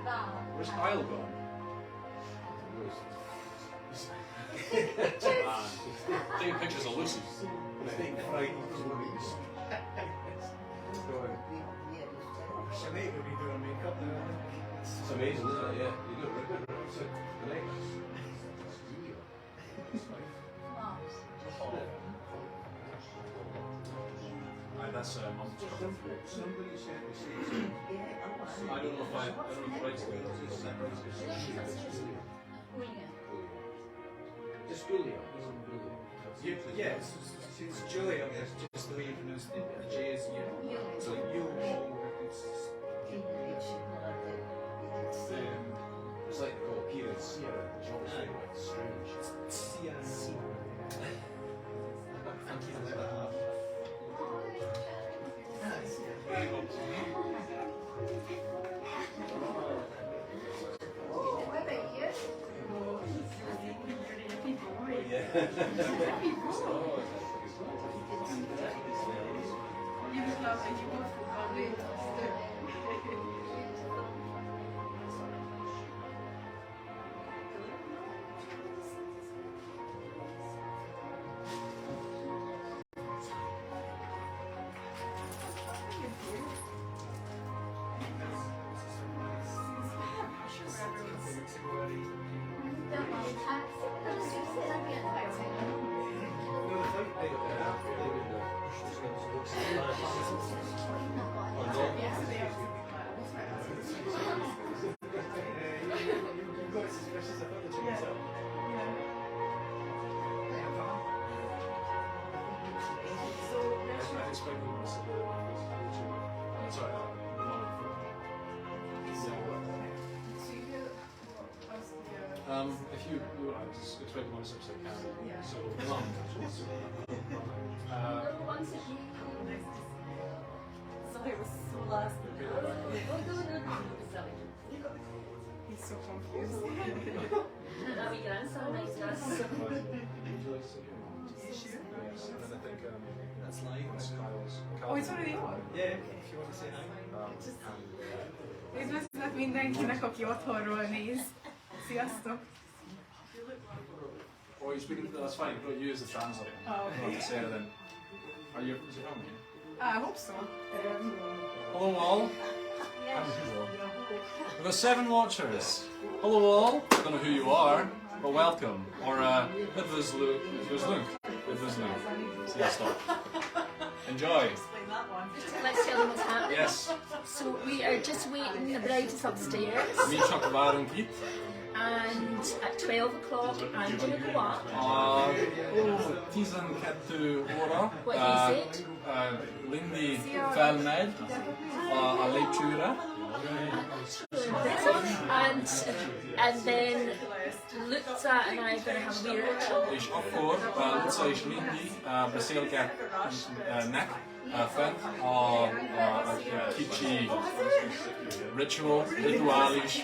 Where's Kyle gone? Taking pictures of Lucy. Sinead will be doing makeup now. It's amazing, isn't it? Yeah. You do it really good. That's Mum's job. Somebody said the same. I don't know if rights are just Julia. Yeah, it's Julia. It's just the way you pronounce the J is you. So you. It's like the appearance Ciaran, which obviously is strange. Ciaran. Thank you for that. If you I just expect one steps like that. So Sorry, it was so last. He's so confused. That wee grandson likes us. That's live. Oh, it's already on? Yeah, if you want to say hi. Üdvözlet mindenkinek, aki otthonról néz. Sziasztok! Or you speaking? That's fine. Don't use the translator. Oh, okay. Not to say anything. Is your home here? I hope so. Hello all. We've got 7 watchers. Hello all. I don't know who you are, but welcome. Or Udvuzlunk. Sziasztok. Enjoy. Let's tell them what's happening. Yes. So we are just waiting, the bride is upstairs. Mi csak várunk itt. And at 12 o'clock, I'm going to go up. 12 óra. What is it? Lindy felmegy a lépcsőre. And then Luca and I are going to have a wee ritual. És akkor Luca és Lindy beszélgetnek fent a kicsi rituális.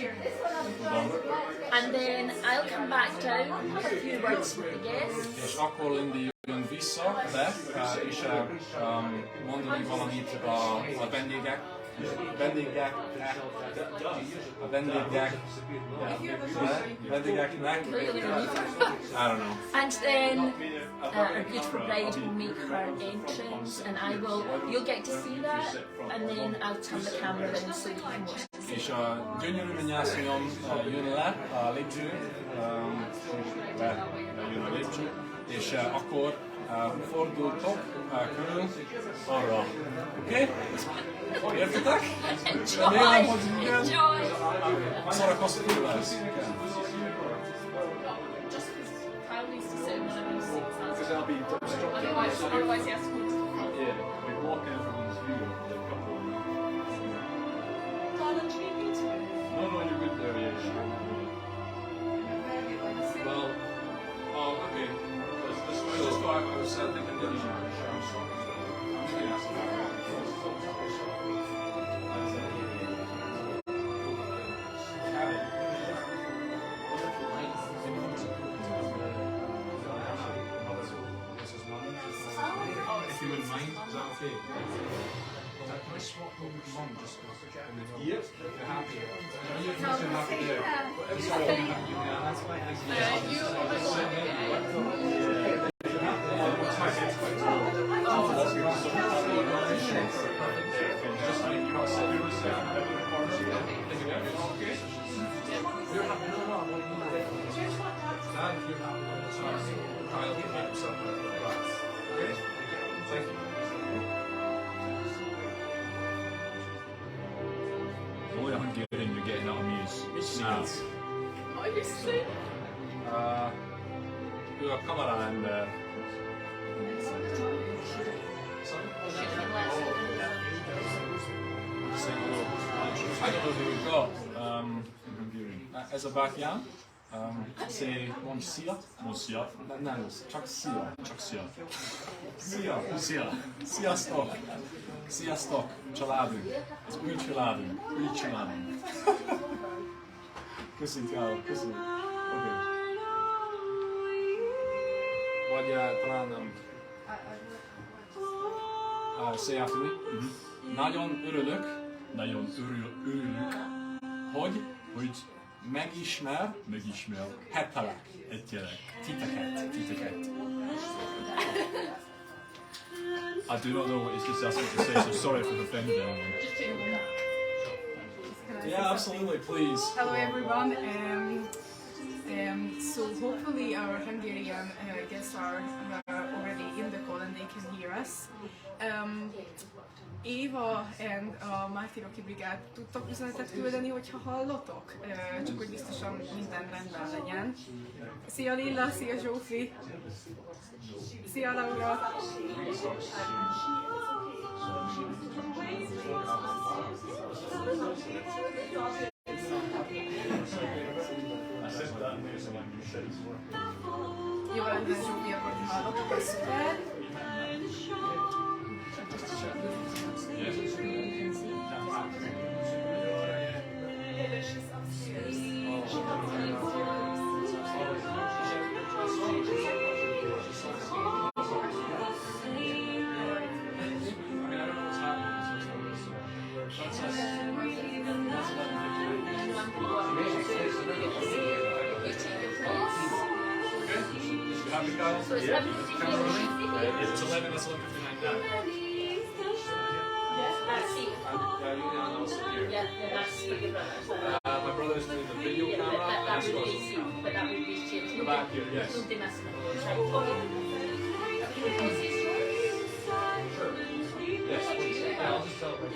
And then I'll come back down, have a few words with the guests. És akkor Lindy jön vissza, és mondani valamit a vendégeknek. I don't know. And then our beautiful bride will make her entrance, and you'll get to see that, and then I'll turn the camera on so you can watch. És a gyönyörű mennyasszonyom jön le a lépcsőn, jön a lépcső, és akkor fordultok körül arra. Oké? Értitek? Remélem, hogy igen. Szórakoztató lesz. Otherwise, yes. Yeah, we walk in from this view of the couple. No, you're good there, yeah. Well, okay. Let's go. I was thinking that If you wouldn't mind, is that okay? Can I swap over mum just because Yep. you're happy? You're No, happy say there. that. Yeah, that's why Only 100 and you're getting that amused. Now, What are you saying? Hyvä kamera and I don't know who we've got. Azerbaijan. C'est mon Sia. we'll see up. No, Chuck Sia. Chuck see up. Sia. See ya. Sia stock. Sia stock. Családunk. Az új családunk. Új családunk. Köszönjük, Károly. Köszönjük. Oké. Vagy talán nem. Széjátszani. Nagyon örülök, Nagyon örülök, hogy megismerhetelek egyetek. titeket. I do not know what it's just asking to say, so sorry if I've offended anyone. Yeah, absolutely, please. Hello everyone. So hopefully our Hungarian guests are already in the call and they can hear us. Éva and a Mártinoki Brigád tudtak üzenetet küldeni, hogyha hallotok, csak hogy biztosan minden rendben legyen. Szia Lilla, szia Zsófi, szia Laura. Jó lenne Zsófi, akkor hallotok, ez szuper. Happy, Kyle? So it's Yeah. 11:59. It's 11, that's 11:59 now. That's it. Yeah, Yeah, that's for your brother. my brother is doing the video camera, and That he's would got be seat, but that would be changed. the back here, yes. Tutti massimo. Right, okay. Sure. Yes, please. Yeah, I'll just tell her.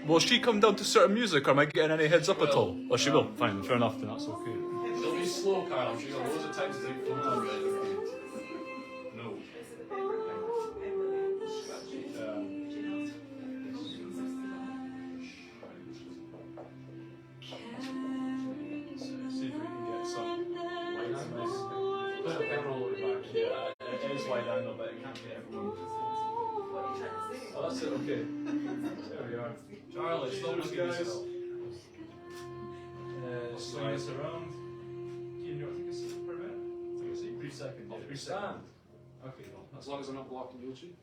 Will she come down to certain music, or am I getting any heads up at all? Oh, she will. Fine, fair enough, then that's okay. It'll be slow, Kyle. She got loads of time to take photos of it. No. See if we can get some light on this. Put the camera all the way back. Yeah, it is wide angle, but it can't get everyone. Oh, that's it, okay. There we are. Charlie, stop looking at this. Swing us around. Do you know, I think it's per minute? I think it's 3 seconds. Oh, 3 seconds. Okay, as long as I'm not blocking YouTube.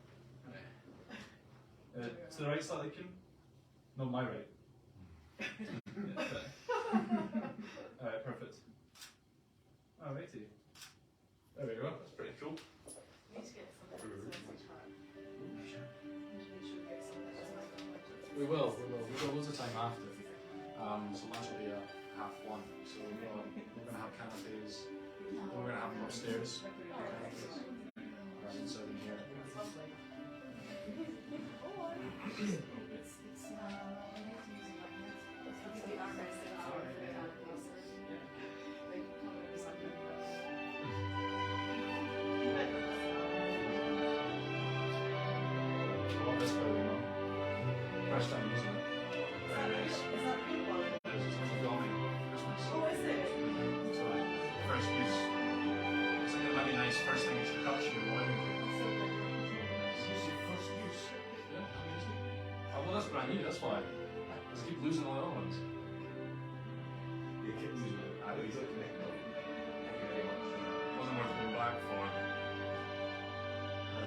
To the right slightly, Kim? No, my right. Alright, perfect. Alrighty. There we go, that's pretty cool. We will. We've got loads of time after. So lunch will be at 1:30. So we're going to have canapes. We're going to have them upstairs. Rather than serving here. First time using it. Very nice. Is that real one? It's like a gummy Christmas. Oh, is it? So first use. It's like a really nice first thing you should touch your wedding cake. First use? Yeah, I'm using it. Oh, well, that's brand new, that's why. Because I keep losing all the other ones. You keep losing it. I lose it. Wasn't worth going back for.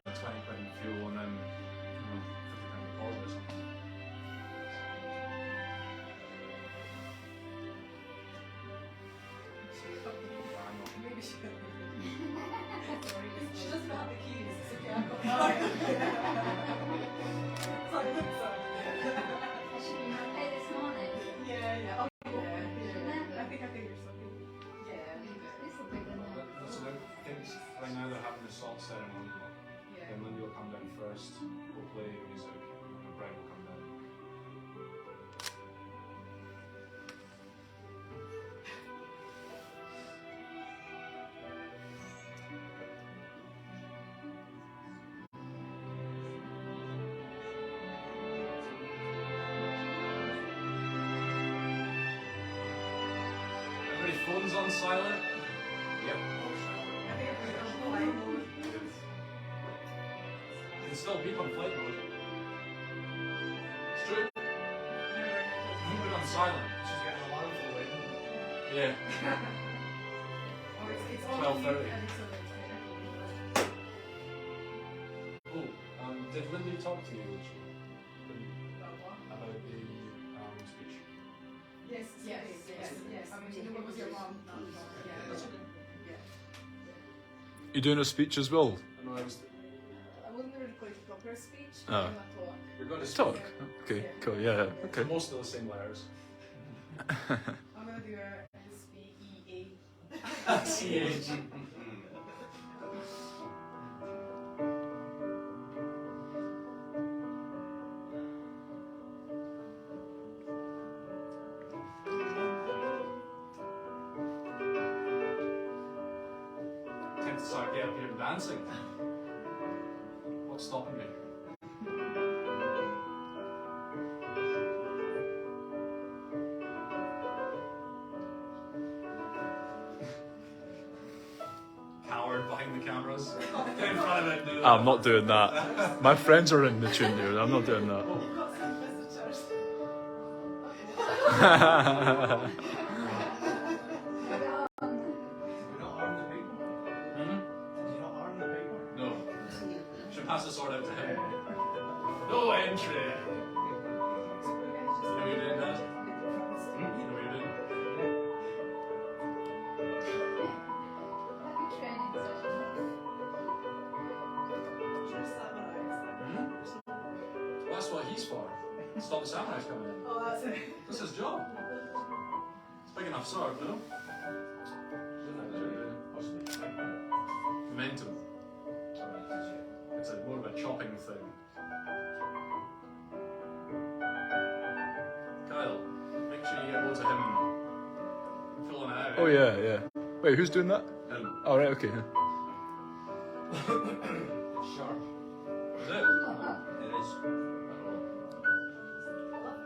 20 quid in fuel and then, you know, 50 pound deposit or something. Maybe she could. She doesn't have the keys, it's okay, I've got Oh, mine. yeah. Sorry. Has she been okay this morning? Yeah. Oh, yeah. I think there's something. Yeah. This will be good now. So I think right now they're having a salt ceremony. Yeah. Then Lindy will come down first. We'll play music. And the bride will come down. Everybody phones on silent? Yep. I think I'm going to play mode. You can still beep on flight mode. It's true. You can put it on silent. She's getting an alarm for the wedding. Yeah. Oh, it's on 12:30. and it's on Oh, did Lindy talk to you About what? about the speech? Yes. I mean, what was your mom? That's okay. You doing a speech as well? I know I was. I wasn't really quite a proper speech. Oh. I'm not talk. You're going to Talk. Okay, cool. Yeah. Okay. Most of the same letters. I'm gonna do a SPEA. CH. Tend to start getting up here and dancing. What's stopping me? Coward behind the cameras. Get in front of it. Do that. I'm not doing that. My friends are in the tune here. I'm not doing that. Got some visitors. Did you not arm the big one? Hmm? Did you not arm the big one? No. Should pass the sword out to him. No entry. You know what you're doing, Dad? You know what you're doing? Happy training session. Well, that's what he's for. Stop the samurais coming in. Oh, that's it. That's his job. It's a big enough sword, no? Momentum. It's more of a chopping thing. Kyle, make sure you get loads of him filling it out. Oh yeah. Wait, who's doing that? Him. Oh right, okay. Sharp. Is it? It is.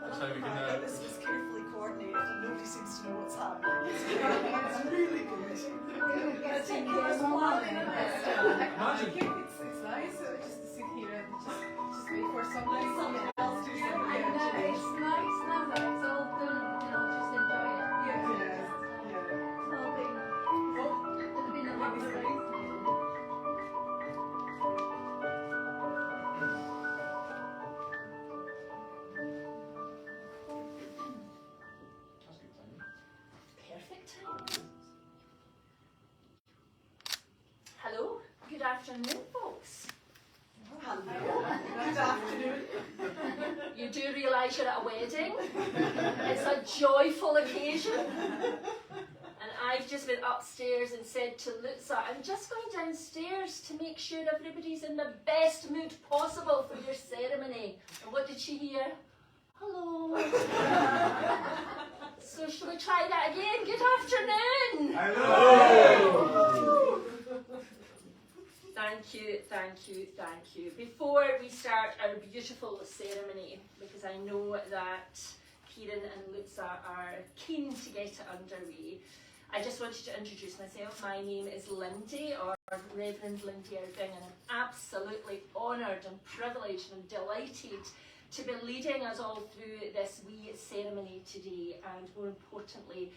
That's how we can. This was carefully coordinated and nobody seems to know what's happening. It's really good. It's in case planning I Imagine. think it's nice just to sit here and just wait for somebody Someone else to do it. Yeah. I know, it's nice now that it's all done. You know, just enjoy it. Yeah. It's all been, it's been a lot of fun. afternoon, folks. Good afternoon. You do realise you're at a wedding? It's a joyful occasion. And I've just been upstairs and said to Lutza, I'm just going downstairs to make sure everybody's in the best mood possible for your ceremony. And what did she hear? Hello. So shall we try that again? Good afternoon. Hello. Thank you, thank you, thank you. Before we start our beautiful ceremony, because I know that Ciaran and Lutza are keen to get it underway, I just wanted to introduce myself. My name is Lindy, or Reverend Lindy Irving, and I'm absolutely honoured and privileged and delighted to be leading us all through this wee ceremony today, and more importantly,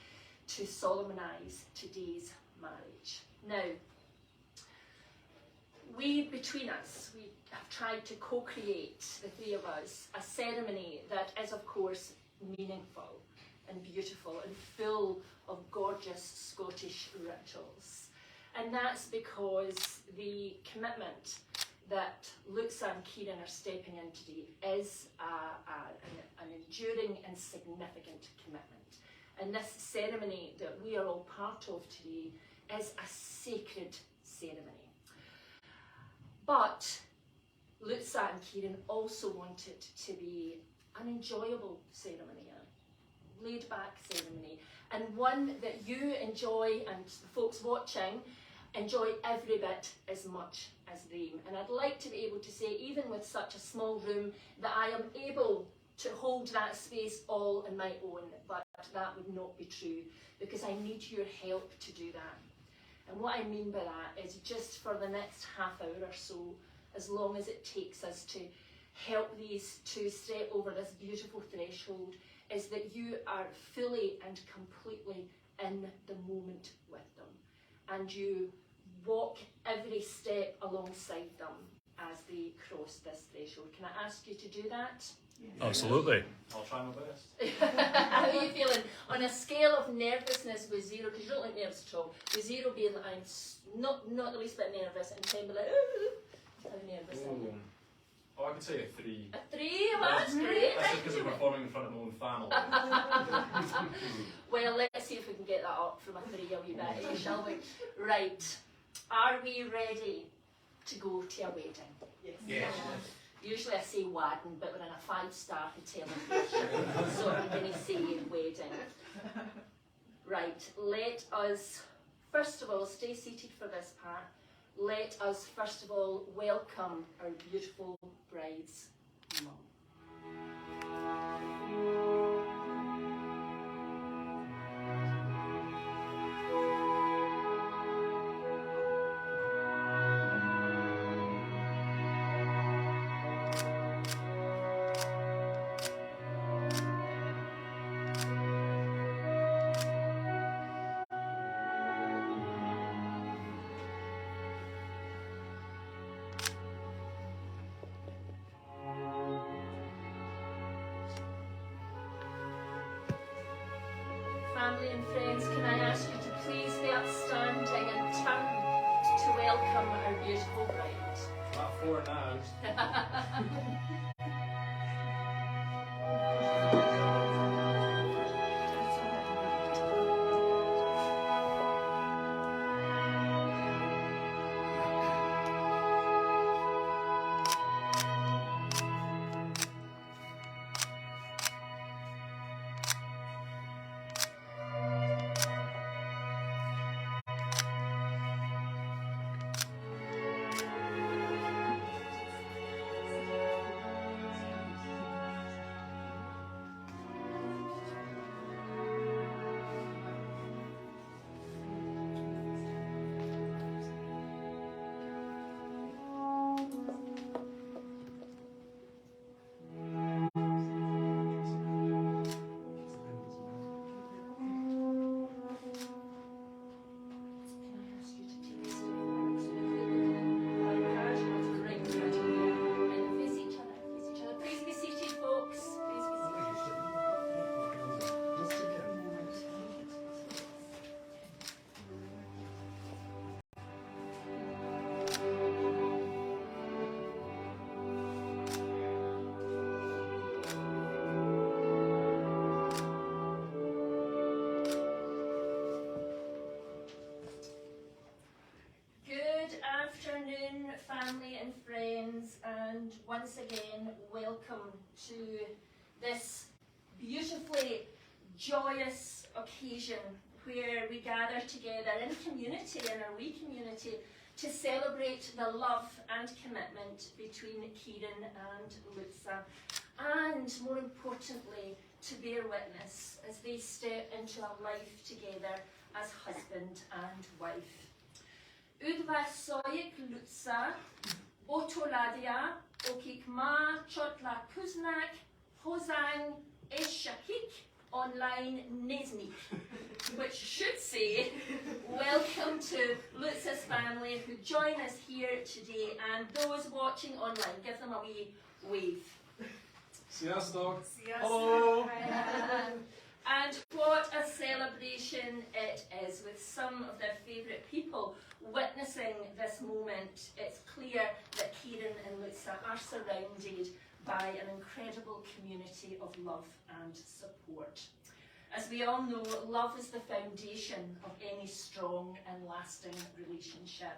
to solemnise today's marriage. Now, between us, we have tried to co-create, the three of us, a ceremony that is, of course, meaningful and beautiful and full of gorgeous Scottish rituals. And that's because the commitment that Lutza and Ciaran are stepping in today is an enduring and significant commitment. And this ceremony that we are all part of today is a sacred ceremony. But Lutza and Ciaran also want it to be an enjoyable ceremony, a laid-back ceremony, and one that you enjoy and the folks watching enjoy every bit as much as them. And I'd like to be able to say, even with such a small room, that I am able to hold that space all on my own, but that would not be true, because I need your help to do that. And what I mean by that is just for the next half hour or so, as long as it takes us to help these two step over this beautiful threshold, is that you are fully and completely in the moment with them. And you walk every step alongside them as they cross this threshold. Can I ask you to do that? Absolutely. I'll try my best. How are you feeling? On a scale of nervousness with 0, because you don't like nerves at all, with 0 being that I'm not the least bit nervous, and 10 being like, how nervous are you? Oh, I could say a 3. A 3? Well, that's great. That's just because I'm performing in front of my own family. Well, let's see if we can get that up from a 3 a wee bit, shall we? Right. Are we ready to go to a wedding? Yes. Usually I say wedding, but we're in a 5-star hotel in so I'm going to say wedding. Right, let us, first of all, stay seated for this part. Let us, first of all, welcome our beautiful bride's mum. Family and friends, can I ask you to please be upstanding and turn to welcome our beautiful bride. About 4 now. friends, and once again, welcome to this beautifully joyous occasion where we gather together in community, in our wee community, to celebrate the love and commitment between Ciaran and Luca, and more importantly, to bear witness as they step into a life together as husband and wife. Udva soik Luca, Otoladia, Okik Ma, Chotla Kuznak, Hozang, Eshakik, online Neznik, which should say, welcome to Luca's family who join us here today, and those watching online, give them a wee wave. Sziasztok! Hello. And what a celebration it is, with some of their favourite people witnessing this moment. It's clear that Ciaran and Luca are surrounded by an incredible community of love and support. As we all know, love is the foundation of any strong and lasting relationship.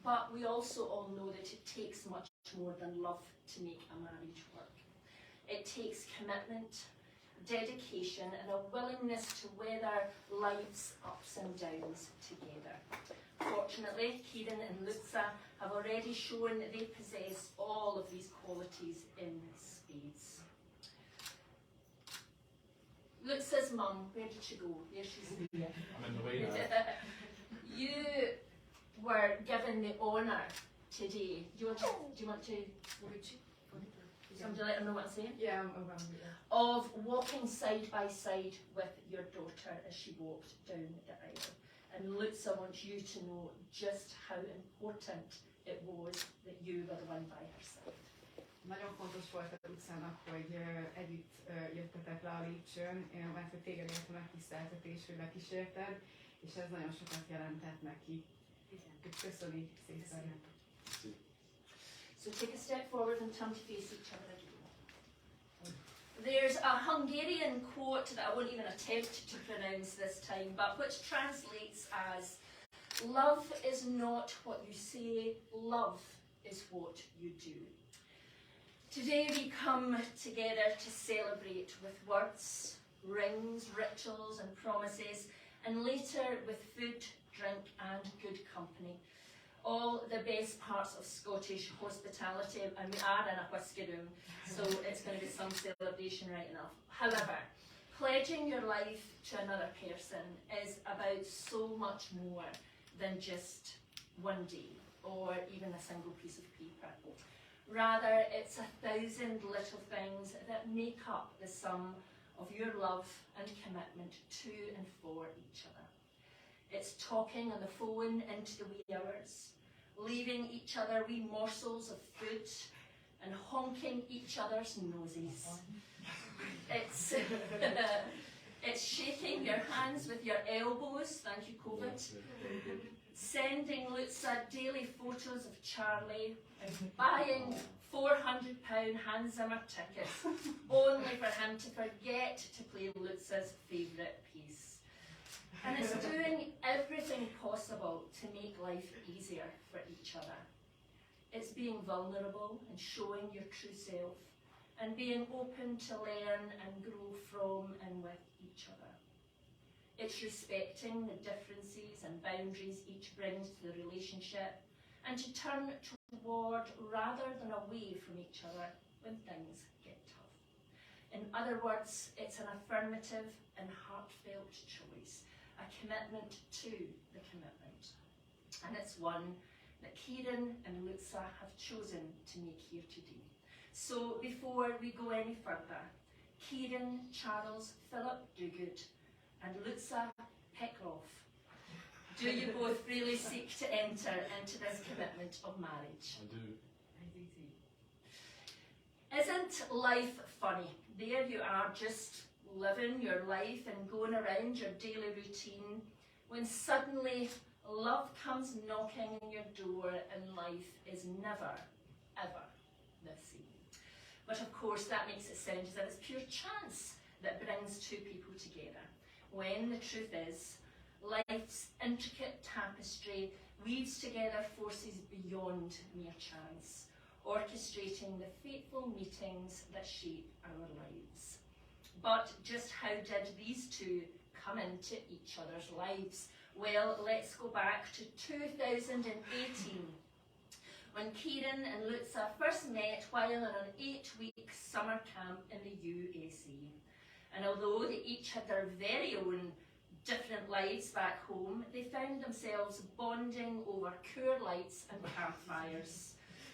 But we also all know that it takes much more than love to make a marriage work. It takes commitment, dedication, and a willingness to weather life's ups and downs together. Fortunately, Ciaran and Luca have already shown they possess all of these qualities in spades. Luca's mum, where did she go? There she's here. I'm in the way now. You were given the honour today. Do you want to somebody let them know what I'm saying? Yeah, I'm around here. Of walking side by side with your daughter as she walked down the aisle. And Luca wants you to know just how important it was that you were the one by her side. Nagyon fontos volt a Lucának, hogy együtt jöttetek le a lépcsőn, mert hogy téged ért a megtiszteltetés, hogy lekísérted, és ez nagyon sokat jelentett neki. Köszönjük szépen. So take a step forward and turn to face each other again. There's a Hungarian quote that I won't even attempt to pronounce this time, but which translates as, "Love is not what you say, love is what you do." Today we come together to celebrate with words, rings, rituals and promises, and later with food, drink and good company. All the best parts of Scottish hospitality, and we are in a whisky room, so it's going to be some celebration right enough. However, pledging your life to another person is about so much more than just one day or even a single piece of paper. Rather, it's 1,000 little things that make up the sum of your love and commitment to and for each other. It's talking on the phone into the wee hours, leaving each other wee morsels of food and honking each other's noses. It's shaking your hands with your elbows, thank you COVID, sending Luca daily photos of Charlie and buying £400 Hans Zimmer tickets only for him to forget to play Luca's favourite piece. And it's doing everything possible to make life easier for each other. It's being vulnerable and showing your true self, and being open to learn and grow from and with each other. It's respecting the differences and boundaries each brings to the relationship, and to turn toward rather than away from each other when things get tough. In other words, it's an affirmative and heartfelt choice, a commitment to the commitment. And it's one that Ciaran and Luca have chosen to make here today. So before we go any further, Ciaran, Charles, Philip Dogood and Luca Peckroff, do you both really seek to enter into this commitment of marriage? I do. Isn't life funny? There you are, just living your life and going around your daily routine, when suddenly love comes knocking on your door and life is never, ever the same. But of course that makes it sound as if it's pure chance that brings two people together, when the truth is, life's intricate tapestry weaves together forces beyond mere chance, orchestrating the fateful meetings that shape our lives. But just how did these two come into each other's lives? Well, let's go back to 2018, when Ciaran and Luca first met while on an 8-week summer camp in the USA. And although they each had their very own different lives back home, they found themselves bonding over cool lights and campfires.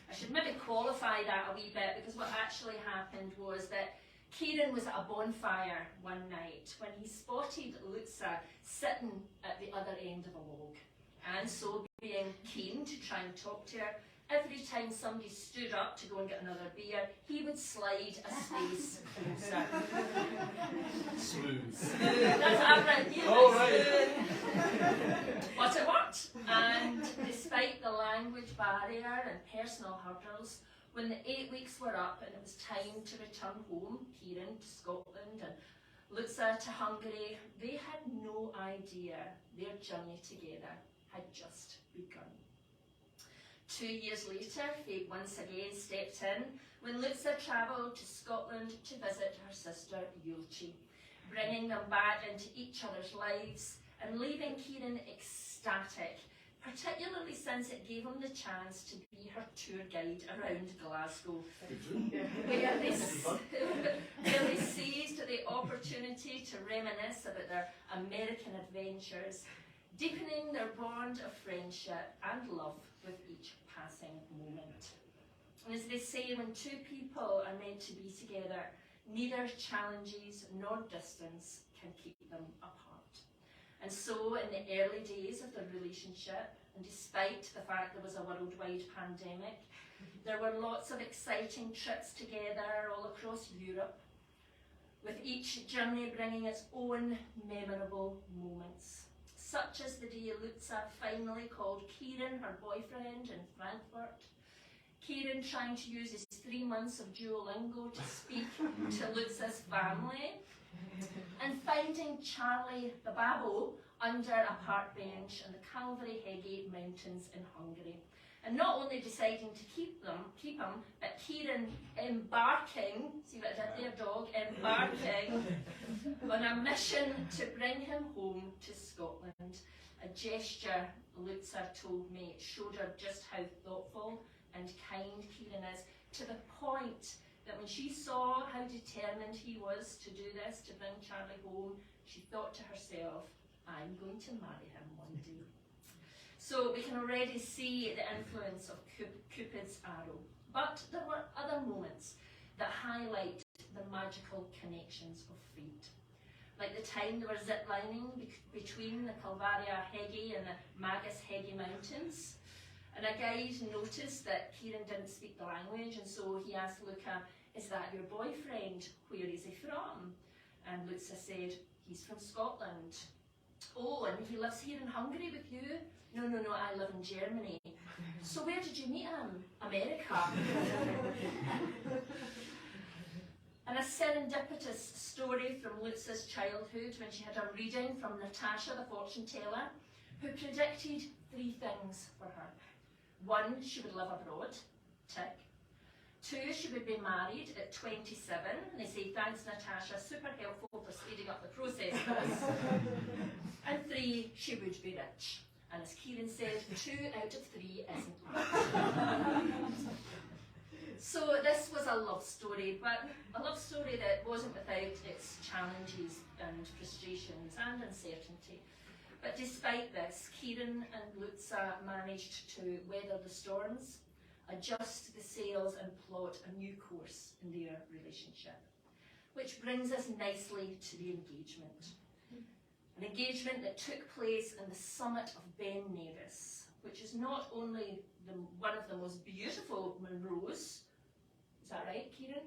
I should maybe qualify that a wee bit, because what actually happened was that Ciaran was at a bonfire one night when he spotted Luca sitting at the other end of a log. And so, being keen to try and talk to her, every time somebody stood up to go and get another beer, he would slide a space closer. Smooth. That's average. Oh, right. But it worked. And despite the language barrier and personal hurdles, when the 8 weeks were up and it was time to return home, Ciaran to Scotland and Luca to Hungary, they had no idea their journey together had just begun. 2 years later, fate once again stepped in when Luca travelled to Scotland to visit her sister Quaich, bringing them back into each other's lives and leaving Ciaran ecstatic, particularly since it gave him the chance to be her tour guide around Glasgow, where they seized the opportunity to reminisce about their American adventures, deepening their bond of friendship and love with each passing moment. And as they say, when two people are meant to be together, neither challenges nor distance can keep them apart. And so, in the early days of their relationship, and despite the fact there was a worldwide pandemic, there were lots of exciting trips together all across Europe, with each journey bringing its own memorable moments, such as the day Luca finally called Ciaran her boyfriend in Frankfurt, Ciaran trying to use his 3 months of Duolingo to speak to Luca's family, and finding Charlie the Babbo under a park bench in the Calvary Heggie Mountains in Hungary. And not only deciding to keep him, but Ciaran embarking, see what I did there, dog, embarking on a mission to bring him home to Scotland. A gesture, Luca told me, showed her just how thoughtful and kind Ciaran is, to the point that when she saw how determined he was to do this, to bring Charlie home, she thought to herself, I'm going to marry him one day. So we can already see the influence of Cupid's arrow. But there were other moments that highlight the magical connections of fate. Like the time they were ziplining between the Calvaria Heggie and the Magus Heggie Mountains. And a guide noticed that Ciaran didn't speak the language, and so he asked Luca, is that your boyfriend? Where is he from? And Luca said, he's from Scotland. Oh, and he lives here in Hungary with you? No, I live in Germany. So where did you meet him? America. And a serendipitous story from Luca's childhood when she had a reading from Natasha, the fortune teller, who predicted 3 things for her. 1, she would live abroad, tick. 2, she would be married at 27, and they say, thanks Natasha, super helpful for speeding up the process for us. And 3, she would be rich. And as Ciaran said, 2 out of 3 isn't much. So this was a love story, but a love story that wasn't without its challenges and frustrations and uncertainty. But despite this, Ciaran and Luca managed to weather the storms, adjust the sails and plot a new course in their relationship. Which brings us nicely to the engagement. An engagement that took place in the summit of Ben Nevis, which is not only one of the most beautiful Munros. Is that right, Ciaran?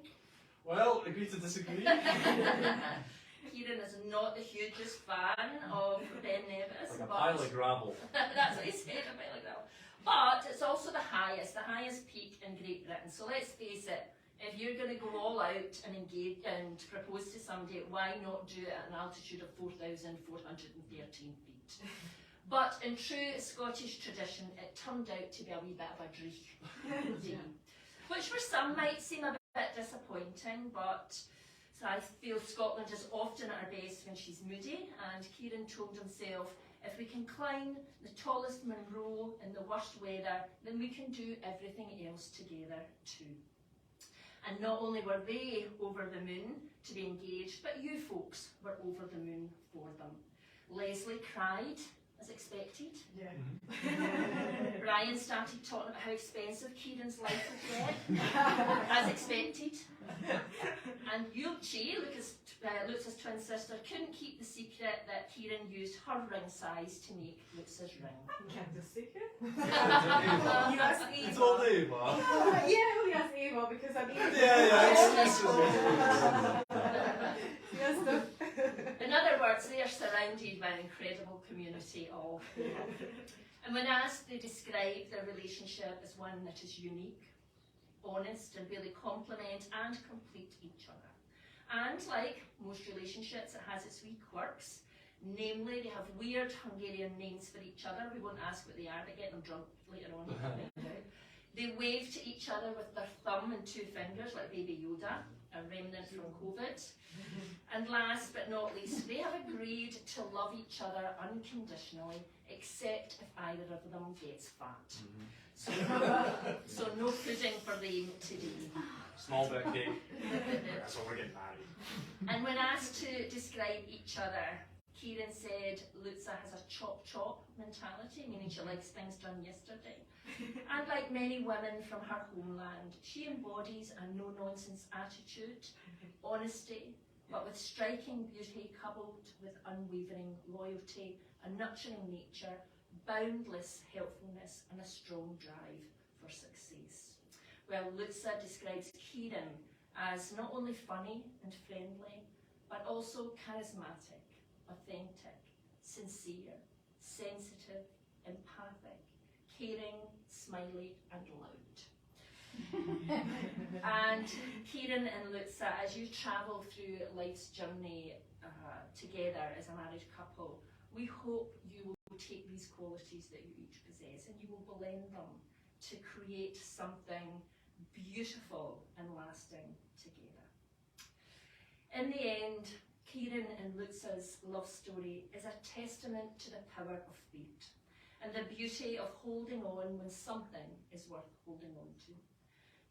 Well, agree to disagree. Ciaran is not the hugest fan of Ben Nevis. Like a pile of gravel. That's what he said, a pile of gravel. But it's also the highest peak in Great Britain. So let's face it, if you're going to go all out and engage and propose to somebody, why not do it at an altitude of 4,413 feet? But in true Scottish tradition, it turned out to be a wee bit of a dreich. which for some might seem a bit disappointing, but so I feel Scotland is often at her best when she's moody, and Ciaran told himself, if we can climb the tallest Munro in the worst weather, then we can do everything else together too. And not only were they over the moon to be engaged, but you folks were over the moon for them. Leslie cried, as expected. Yeah. Brian started talking about how expensive Ciaran's life would get, as expected. And Yulchi, Luca's twin sister, couldn't keep the secret that Ciaran used her ring size to make Luca's ring. Kept a secret? You asked Eva. It's all Eva. Yeah, only asked Eva because I'm Yes, In other words, they are surrounded by an incredible community of love. And when asked, they describe their relationship as one that is unique, honest, and really complement and complete each other. And like most relationships, it has its wee quirks. Namely, they have weird Hungarian names for each other. We won't ask what they are, they get them drunk later on. They wave to each other with their thumb and two fingers like Baby Yoda, a remnant from COVID. And last but not least, they have agreed to love each other unconditionally, except if either of them gets fat. So no pudding for them today. Small bit of cake. That's why we're getting married. And when asked to describe each other, Ciaran said Luca has a chop-chop mentality, meaning she likes things done yesterday. And like many women from her homeland, she embodies a no-nonsense attitude, honesty, but with striking beauty coupled with unwavering loyalty, a nurturing nature, boundless helpfulness, and a strong drive for success. Well, Luca describes Ciaran as not only funny and friendly, but also charismatic, authentic, sincere, sensitive, empathic, caring, smiley, and loud. And Ciaran and Luca, as you travel through life's journey together as a married couple, we hope you will take these qualities that you each possess and you will blend them to create something beautiful and lasting together. In the end, Ciaran and Luca's love story is a testament to the power of fate and the beauty of holding on when something is worth holding on to.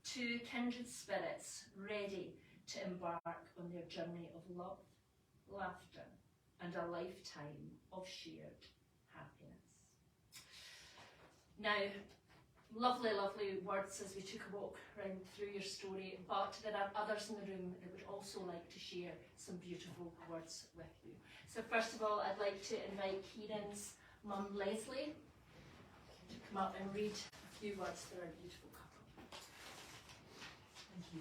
Two kindred spirits ready to embark on their journey of love, laughter, and a lifetime of shared happiness. Now, lovely, lovely words as we took a walk round through your story, but there are others in the room that would also like to share some beautiful words with you. So first of all, I'd like to invite Ciaran's mum, Leslie, to come up and read a few words for our beautiful couple. Thank you.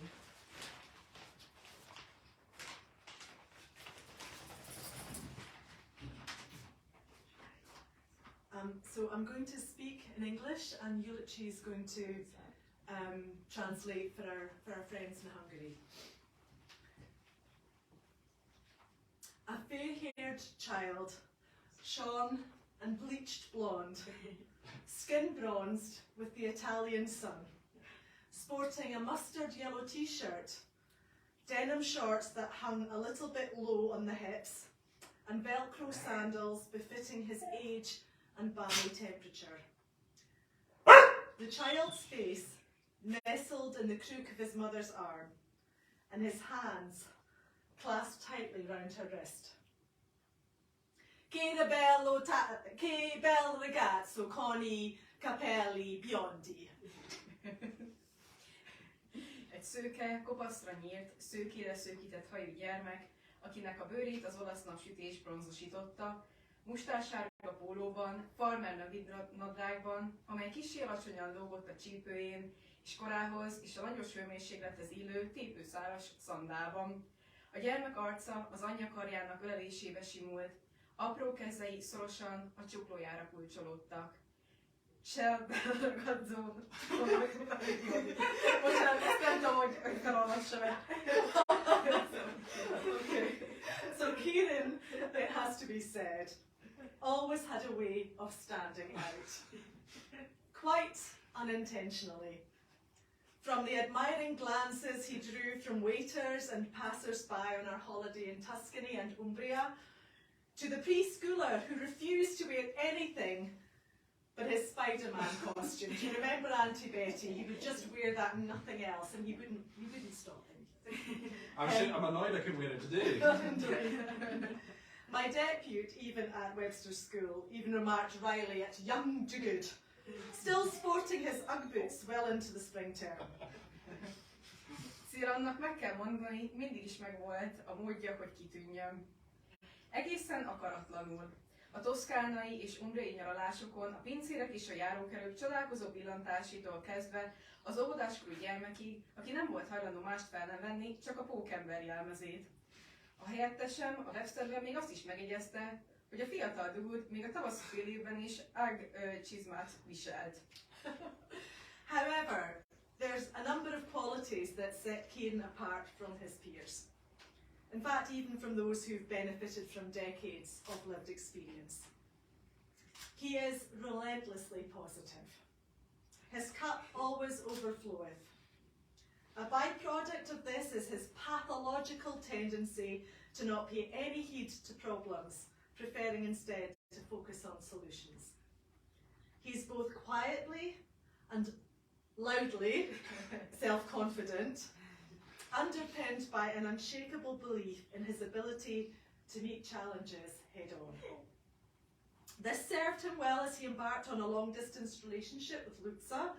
So I'm going to speak in English and Yulchi is going to translate for our friends in Hungary. A fair-haired child, shorn and bleached blonde, skin bronzed with the Italian sun, sporting a mustard yellow t-shirt, denim shorts that hung a little bit low on the hips, and Velcro sandals befitting his age and balmy temperature. The child's face nestled in the crook of his mother's arm, and his hands clasped tightly round her wrist. Che bel ragazzo con I capelli biondi. Egy szőke, kopaszra nyírt, szőkére szőkített hajú gyermek, akinek a bőrét az olasz napsütés bronzosította, mustássárga pólóban, farmer nadrágban, amely kissé alacsonyan lógott a csípőjén, és korához és a nagyos hőmérséklethez illő tépőszálas szandálban. A gyermek arca az anyja karjának ölelésébe simult, apró kezei szorosan a csuklójára kulcsolódtak. Cselbelragadzó. Bocsánat, ezt nem tudom, hogy felolvassam-e. Okay. So Ciaran, it has to be said, always had a way of standing out. Quite unintentionally. From the admiring glances he drew from waiters and passers-by on our holiday in Tuscany and Umbria, to the preschooler who refused to wear anything but his Spider-Man costume. Do you remember Auntie Betty? He would just wear that and nothing else, and he wouldn't stop him. I'm annoyed I couldn't wear it today. My depute, even at Webster School, even remarked wryly at young Duguid, still sporting his Ugg boots well into the spring term. Ciarannak meg kell mondani, mindig is megvolt a módja, hogy kitűnjön. Egészen akaratlanul. A toszkánai és umbriai nyaralásokon a pincérek és a járókelők csodálkozó pillantásítól kezdve az óvodáskorú gyermekig, aki nem volt hajlandó mást fel nem venni, csak a pókember jelmezét. A helyettesem a websterben még azt is megjegyezte, hogy a fiatal Duguid még a tavaszi fél évben is Ugg csizmát viselt. However, there's a number of qualities that set Ciaran apart from his peers. In fact, even from those who've benefited from decades of lived experience. He is relentlessly positive. His cup always overfloweth. A byproduct of this is his pathological tendency to not pay any heed to problems, preferring instead to focus on solutions. He's both quietly and loudly self-confident, underpinned by an unshakable belief in his ability to meet challenges head-on. This served him well as he embarked on a long-distance relationship with Luca,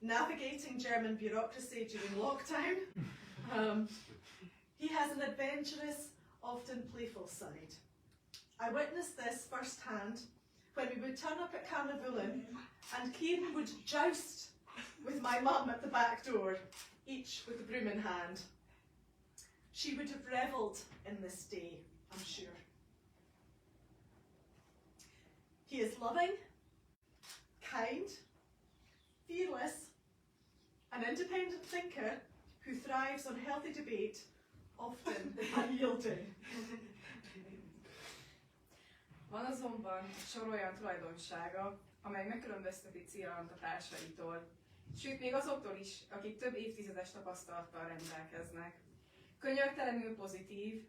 navigating German bureaucracy during lockdown. He has an adventurous, often playful side. I witnessed this firsthand when we would turn up at Carnarvon and Ciaran would joust with my mum at the back door, each with a broom in hand. She would have revelled in this day, I'm sure. He is loving, kind, fearless, an independent thinker who thrives on healthy debate, often unyielding. Van azonban egy sor olyan tulajdonsága, amely megkülönbözteti Ciarant a társaitól, sőt még azoktól is, akik több évtizedes tapasztalattal rendelkeznek. Könyörtelenül pozitív,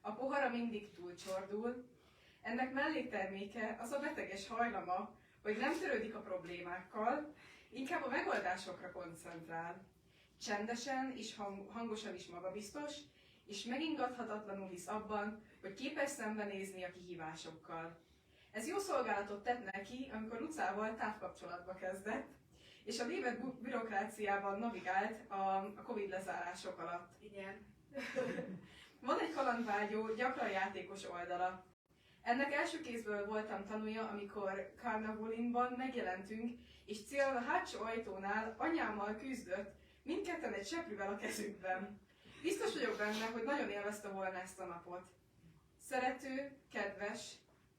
a pohara mindig túlcsordul, ennek mellékterméke az a beteges hajlama, hogy nem törődik a problémákkal, inkább a megoldásokra koncentrál. Csendesen és hangosan is magabiztos, és megingathatatlanul hisz abban, hogy képes szembenézni a kihívásokkal. Ez jó szolgálatot tett neki, amikor Lucával távkapcsolatba kezdett, és a lévett bürokráciában navigált a Covid lezárások alatt. Igen. Van egy kalandvágyó, gyakran játékos oldala. Ennek első kézből voltam tanulja, amikor Carnarvonban megjelentünk, és Ciaran a hátsó ajtónál anyámmal küzdött, mindketten egy seprűvel a kezükben. Biztos vagyok benne, hogy nagyon élvezte volna ezt a napot. Szerető, kedves,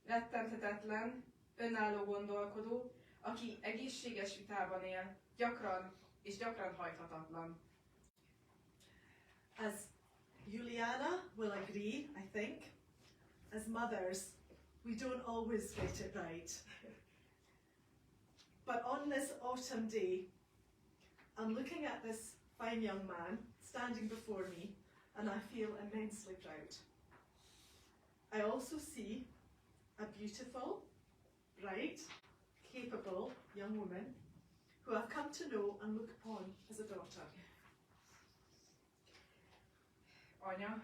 rettenthetetlen, önálló gondolkodó, aki egészséges vitában él, gyakran hajthatatlan. As Juliana will agree, I think, as mothers, we don't always get it right. But on this autumn day, I'm looking at this fine young man standing before me, and I feel immensely proud. I also see a beautiful, bright, capable young woman who I've come to know and look upon as a daughter. Anya,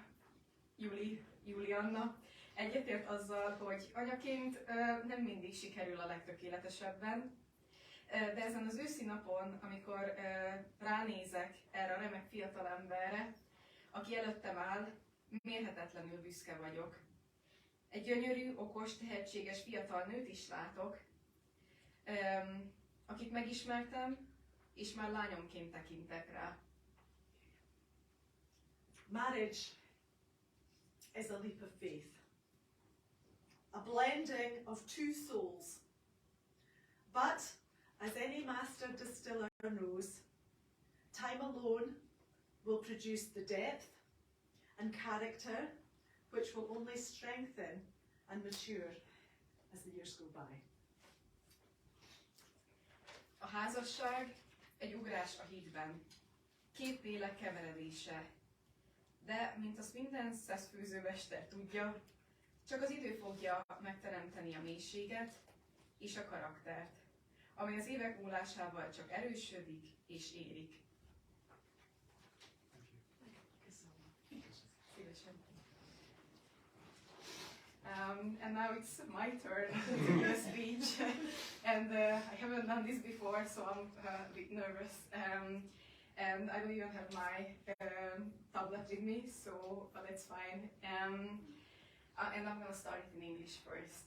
Julianna, egyetért azzal, hogy anyaként nem mindig sikerül a legtökéletesebben, de ezen az őszi napon, amikor ránézek erre a remek fiatalemberre, aki előttem áll, mérhetetlenül büszke vagyok. Egy gyönyörű, okos, tehetséges fiatal nőt is látok, akit megismertem, és már lányomként tekintek rá. Marriage is a leap of faith, a blending of two souls. But, as any master distiller knows, time alone will produce the depth and character which will only strengthen and mature as the years go by. A házasság egy ugrás a hídben, két lélek keveredése. De, mint azt minden szeszfőzőmester tudja, csak az idő fogja megteremteni a mélységet és a karaktert, amely az évek múlásával csak erősödik és érik. And now it's my turn to do a speech, and I haven't done this before, so I'm a bit nervous. And I don't even have my tablet with me, so but that's fine. And I'm gonna start it in English first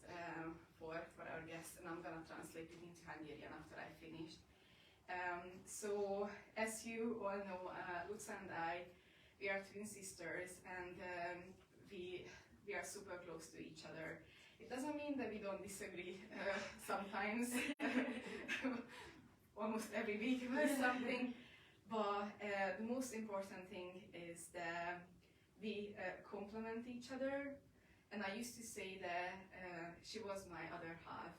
for our guests, and I'm gonna translate it into Hungarian after I finished. So, as you all know, Luca and I, we are twin sisters, and we are super close to each other. It doesn't mean that we don't disagree sometimes, almost every week or something, but the most important thing is that we complement each other, and I used to say that she was my other half.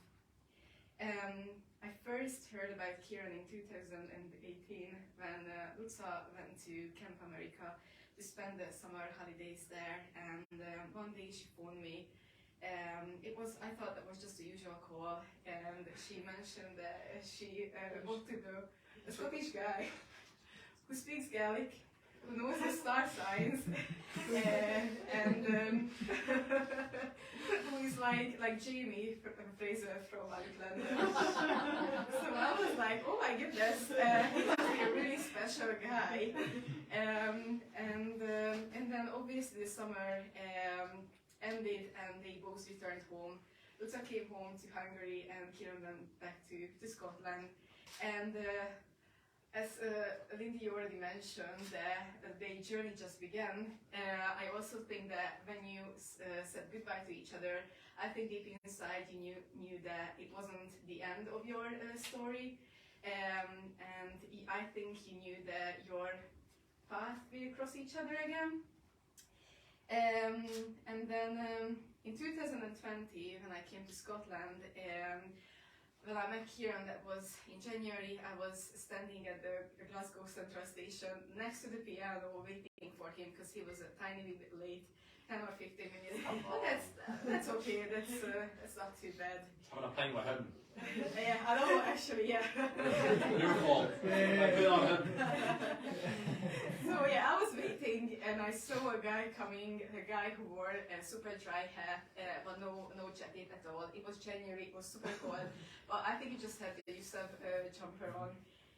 I first heard about Ciaran in 2018 when Luca went to Camp America to spend the summer holidays there, and one day she phoned me. I thought that was just a usual call, and she mentioned that she wanted a Scottish guy who speaks Gaelic, who knows the star signs, and who is like Jamie Fraser from Ireland. So I was like, oh my goodness, he must be a really special guy. And then obviously the summer ended and they both returned home. Luca came home to Hungary and Ciaran went back to Scotland. And as Lindy already mentioned, their journey just began. I also think that when you said goodbye to each other, I think deep inside you knew that it wasn't the end of your story. And I think you knew that your path will cross each other again. And then in 2020, when I came to Scotland, when I met Ciaran, that was in January, I was standing at the Glasgow Central Station next to the piano waiting for him because he was a tiny bit late, 10 or 15 minutes. But that's okay, that's not too bad. Having a pint with him. Yeah, I know, actually, yeah. Your fault. I put on him. So yeah, I was waiting and I saw a guy coming, a guy who wore a super dry hat, but no jacket at all. It was January, it was super cold, but I think you just had the USAV jumper on.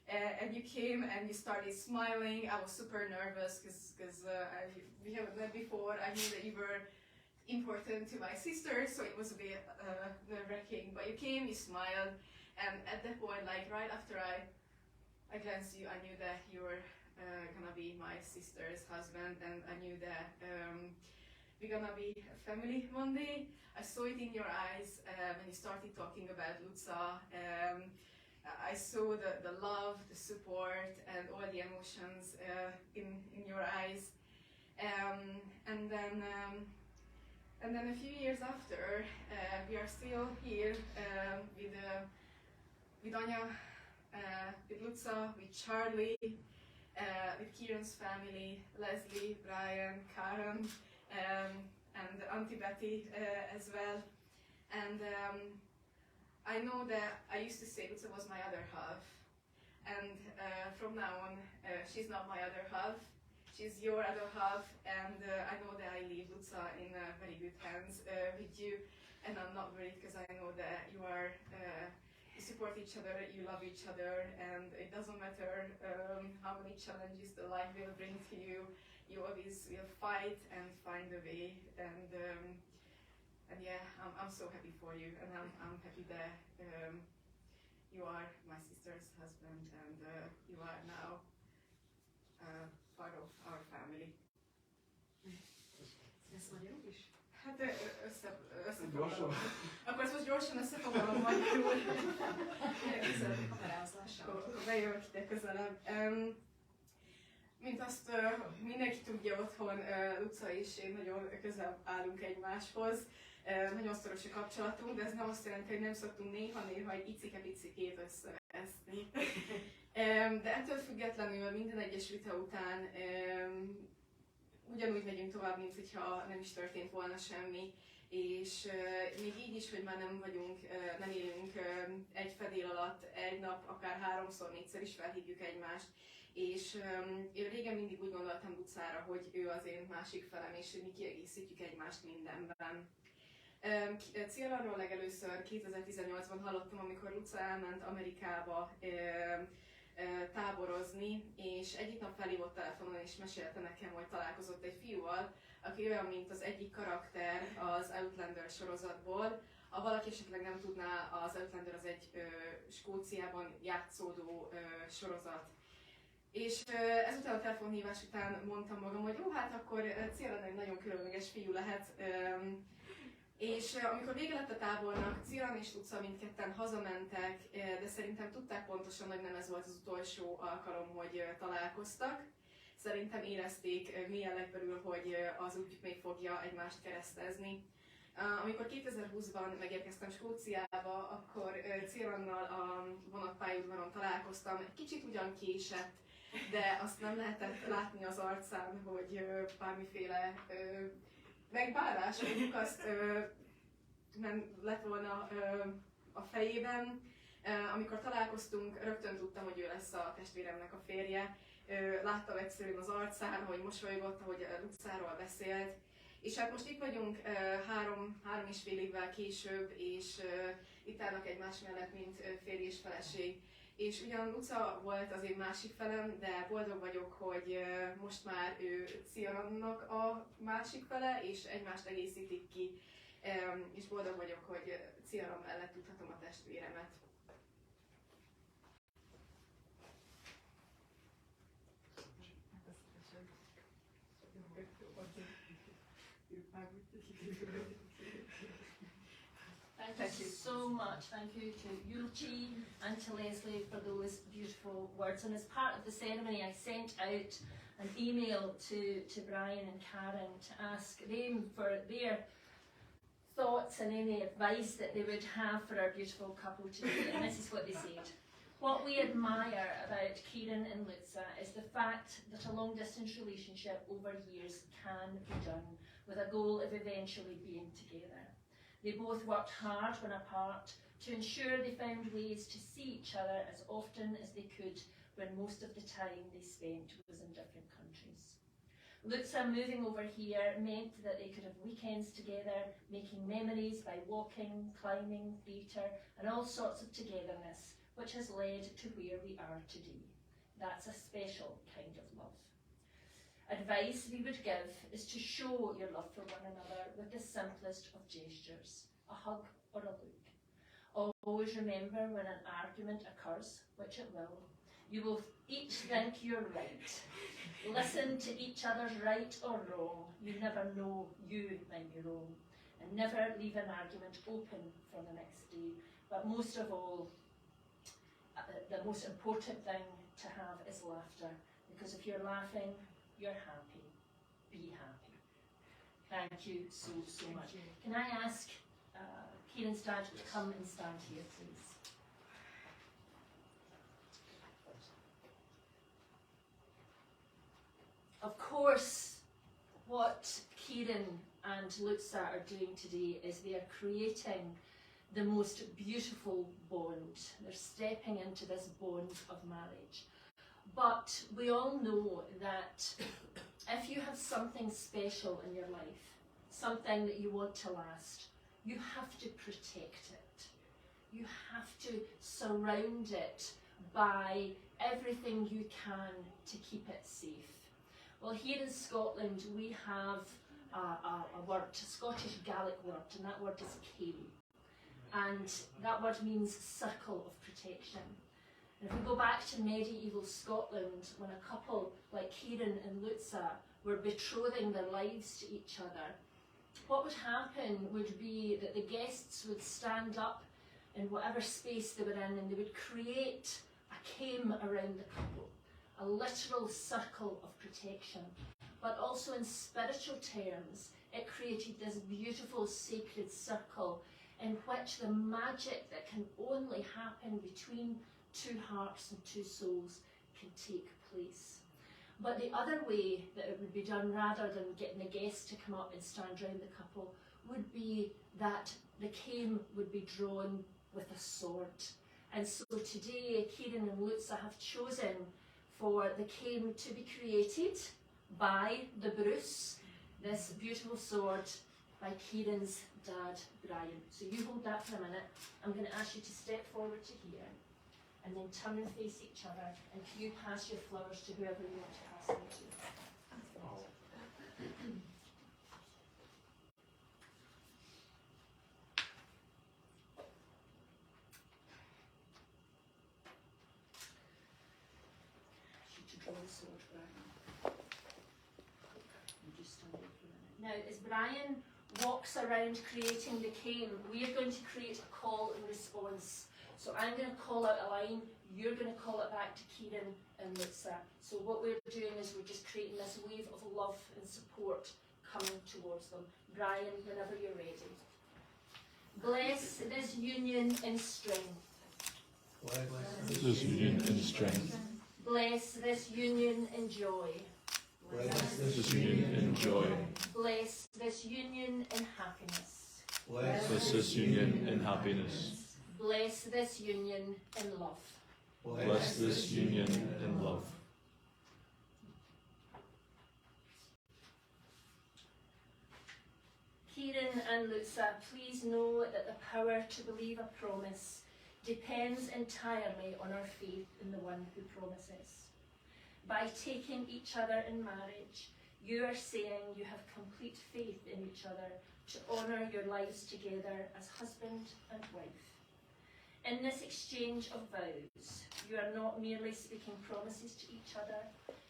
And you came and you started smiling. I was super nervous because we haven't met before. I knew that you were important to my sister, so it was a bit nerve-wracking. But you came, you smiled, and at that point, like right after I glanced at you, I knew that you were gonna be my sister's husband, and I knew that we're gonna be a family one day. I saw it in your eyes when you started talking about Luca. I saw the love, the support, and all the emotions in your eyes. And then a few years after, we are still here with Anya, with Luca, with Charlie, with Ciaran's family, Leslie, Brian, Karen, and Auntie Betty as well. And I know that I used to say Luca was my other half, and from now on, she's not my other half. She's your other half, and I know that I leave Luca in very good hands with you, and I'm not worried because I know that you support each other, you love each other, and it doesn't matter how many challenges the life will bring to you, you always will fight and find a way, and yeah, I'm so happy for you, and I'm happy that you are my sister's husband, and you are now part of our family. Ezt magyarul is? Hát összefoglalom. Akkor ezt most gyorsan összefoglalom magyarul. Közelebb a kamerához lassan. Akkor bejövök ide közelebb. Mint azt mindenki tudja otthon, Luca és én nagyon közel állunk egymáshoz. Nagyon szoros a kapcsolatunk, de ez nem azt jelenti, hogy nem szoktunk néha egy icike-picikét összeveszni. De ettől függetlenül minden egyes vita után ugyanúgy megyünk tovább, mint hogyha nem is történt volna semmi, és még így is, hogy már nem vagyunk, nem élünk egy fedél alatt, egy nap, akár 3-szor, 4-szer is felhívjuk egymást, és én régen mindig úgy gondoltam Lucára, hogy ő az én másik felem, és hogy mi kiegészítjük egymást mindenben. Ciaranról legelőször 2018-ban hallottam, amikor Luca elment Amerikába táborozni, és egyik nap felhívott telefonon és mesélte nekem, hogy találkozott egy fiúval, aki olyan, mint az egyik karakter az Outlander sorozatból. Ha valaki esetleg nem tudná, az Outlander az egy Skóciában játszódó sorozat. És ezután a telefonhívás után mondtam magam, hogy jó, hát akkor Ciaran egy nagyon különleges fiú lehet. És amikor vége lett a tábornak, Ciaran és Luca mindketten hazamentek, de szerintem tudták pontosan, hogy nem ez volt az utolsó alkalom, hogy találkoztak. Szerintem érezték mélyen legbelül, hogy az útjuk még fogja egymást keresztezni. Amikor 2020-ban megérkeztem Skóciába, akkor Ciarannal a vonatpályaudvaron találkoztam. Egy kicsit ugyan késett, de azt nem lehetett látni az arcán, hogy bármiféle megbánás, mondjuk azt nem lett volna a fejében. Amikor találkoztunk, rögtön tudtam, hogy ő lesz a testvéremnek a férje. Láttam egyszerűen az arcán, hogy mosolygott, hogy Lucáról beszélt. És hát most itt vagyunk 3,5 évvel később, és itt állnak egymás mellett, mint férj és feleség. És ugyan Luca volt az én másik felem, de boldog vagyok, hogy most már ő Ciarannak a másik fele, és egymást egészítik ki. És boldog vagyok, hogy Ciaran mellett tudhatom a testvéremet. Thank you so much. Thank you to Yulchi and to Leslie for those beautiful words. And as part of the ceremony, I sent out an email to Brian and Karen to ask them for their thoughts and any advice that they would have for our beautiful couple today. And this is what they said. What we admire about Ciaran and Luca is the fact that a long-distance relationship over years can be done with a goal of eventually being together. They both worked hard when apart to ensure they found ways to see each other as often as they could when most of the time they spent was in different countries. Luca moving over here meant that they could have weekends together, making memories by walking, climbing, theatre and all sorts of togetherness, which has led to where we are today. That's a special kind of love. Advice we would give is to show your love for one another with the simplest of gestures, a hug or a look. Always remember when an argument occurs, which it will, you will each think you're right. Listen to each other's right or wrong. You never know you might be wrong. And never leave an argument open for the next day. But most of all, the most important thing to have is laughter. Because if you're laughing, you're happy. Be happy. Thank you so, so much. Can I ask Ciaran's dad to come and stand here, please? Of course, what Ciaran and Luca are doing today is they are creating the most beautiful bond. They're stepping into this bond of marriage. But we all know that if you have something special in your life, something that you want to last, you have to protect it. You have to surround it by everything you can to keep it safe. Well, here in Scotland we have a word, a Scottish Gaelic word, and that word is Caim. And that word means circle of protection. And if we go back to medieval Scotland, when a couple like Ciaran and Luca were betrothing their lives to each other, what would happen would be that the guests would stand up in whatever space they were in and they would create a caim around the couple, a literal circle of protection. But also in spiritual terms, it created this beautiful sacred circle in which the magic that can only happen between two hearts and two souls can take place. But the other way that it would be done, rather than getting a guest to come up and stand round the couple, would be that the Caim would be drawn with a sword. And so today, Ciaran and Luca have chosen for the Caim to be created by the Bruce, this beautiful sword by Ciaran's dad, Brian. So you hold that for a minute. I'm going to ask you to step forward to here and then turn and face each other, and you pass your flowers to whoever you want to pass them to. Draw the sword, Brian. You just stand there for a minute. Now, as Brian walks around creating the Caim, we are going to create a call and response. So I'm going to call out a line, you're going to call it back to Ciaran and Luca. So what we're doing is we're just creating this wave of love and support coming towards them. Brian, whenever you're ready. Bless this union in strength. Bless this union in strength. Bless this union in joy. Bless this union in joy. Bless this union in happiness. Bless this union in happiness. Bless this union in love. Bless this union in love. Ciaran and Luca, please know that the power to believe a promise depends entirely on our faith in the one who promises. By taking each other in marriage, you are saying you have complete faith in each other to honour your lives together as husband and wife. In this exchange of vows, you are not merely speaking promises to each other,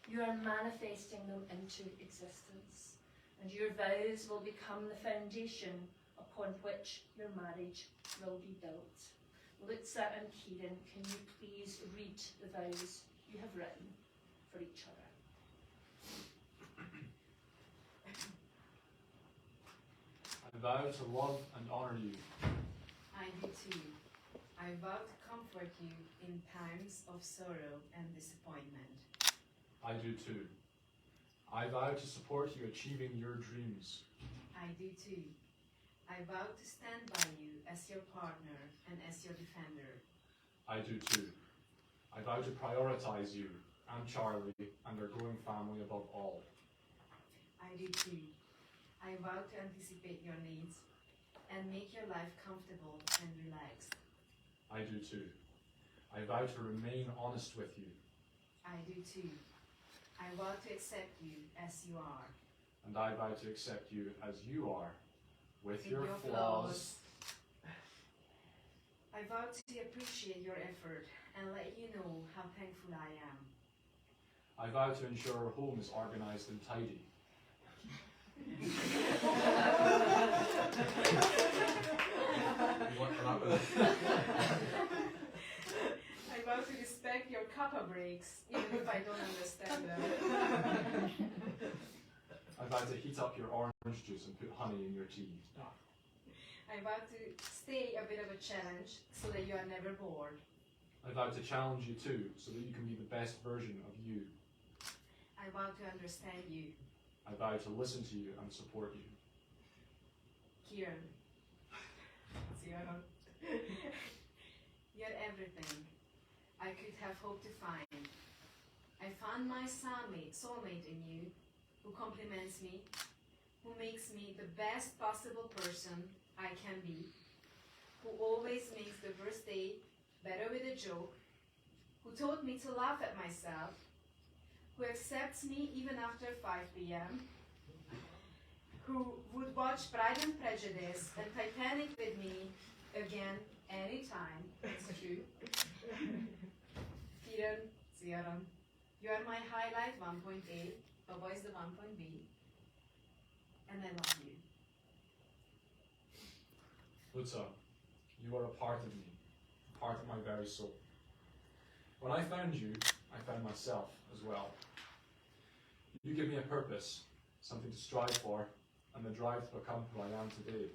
you are manifesting them into existence. And your vows will become the foundation upon which your marriage will be built. Luca and Ciaran, can you please read the vows you have written for each other? I vow to love and honour you. I do too. I vow to comfort you in times of sorrow and disappointment. I do too. I vow to support you achieving your dreams. I do too. I vow to stand by you as your partner and as your defender. I do too. I vow to prioritise you and Charlie and our growing family above all. I do too. I vow to anticipate your needs and make your life comfortable and relaxed. I do too. I vow to remain honest with you. I do too. I vow to accept you as you are. And I vow to accept you as you are, with your flaws. I vow to appreciate your effort and let you know how thankful I am. I vow to ensure our home is organised and tidy. You want for that one? I vow to respect your kappa breaks, even if I don't understand them. I vow to heat up your orange juice and put honey in your tea. I vow to stay a bit of a challenge so that you are never bored. I vow to challenge you too, so that you can be the best version of you. I vow to understand you. I vow to listen to you and support you. Ciaran. Ciaran. You're everything I could have hoped to find. I found my soulmate in you, who compliments me, who makes me the best possible person I can be, who always makes the first day better with a joke, who taught me to laugh at myself, who accepts me even after 5 p.m., who would watch Pride and Prejudice and Titanic with me again anytime. It's true. Ciaran, you are my highlight 1.A, Baba is the 1.B, and I love you. Luca, you are a part of me, a part of my very soul. When I found you, I found myself as well. You give me a purpose, something to strive for, and the drive to become who I am today.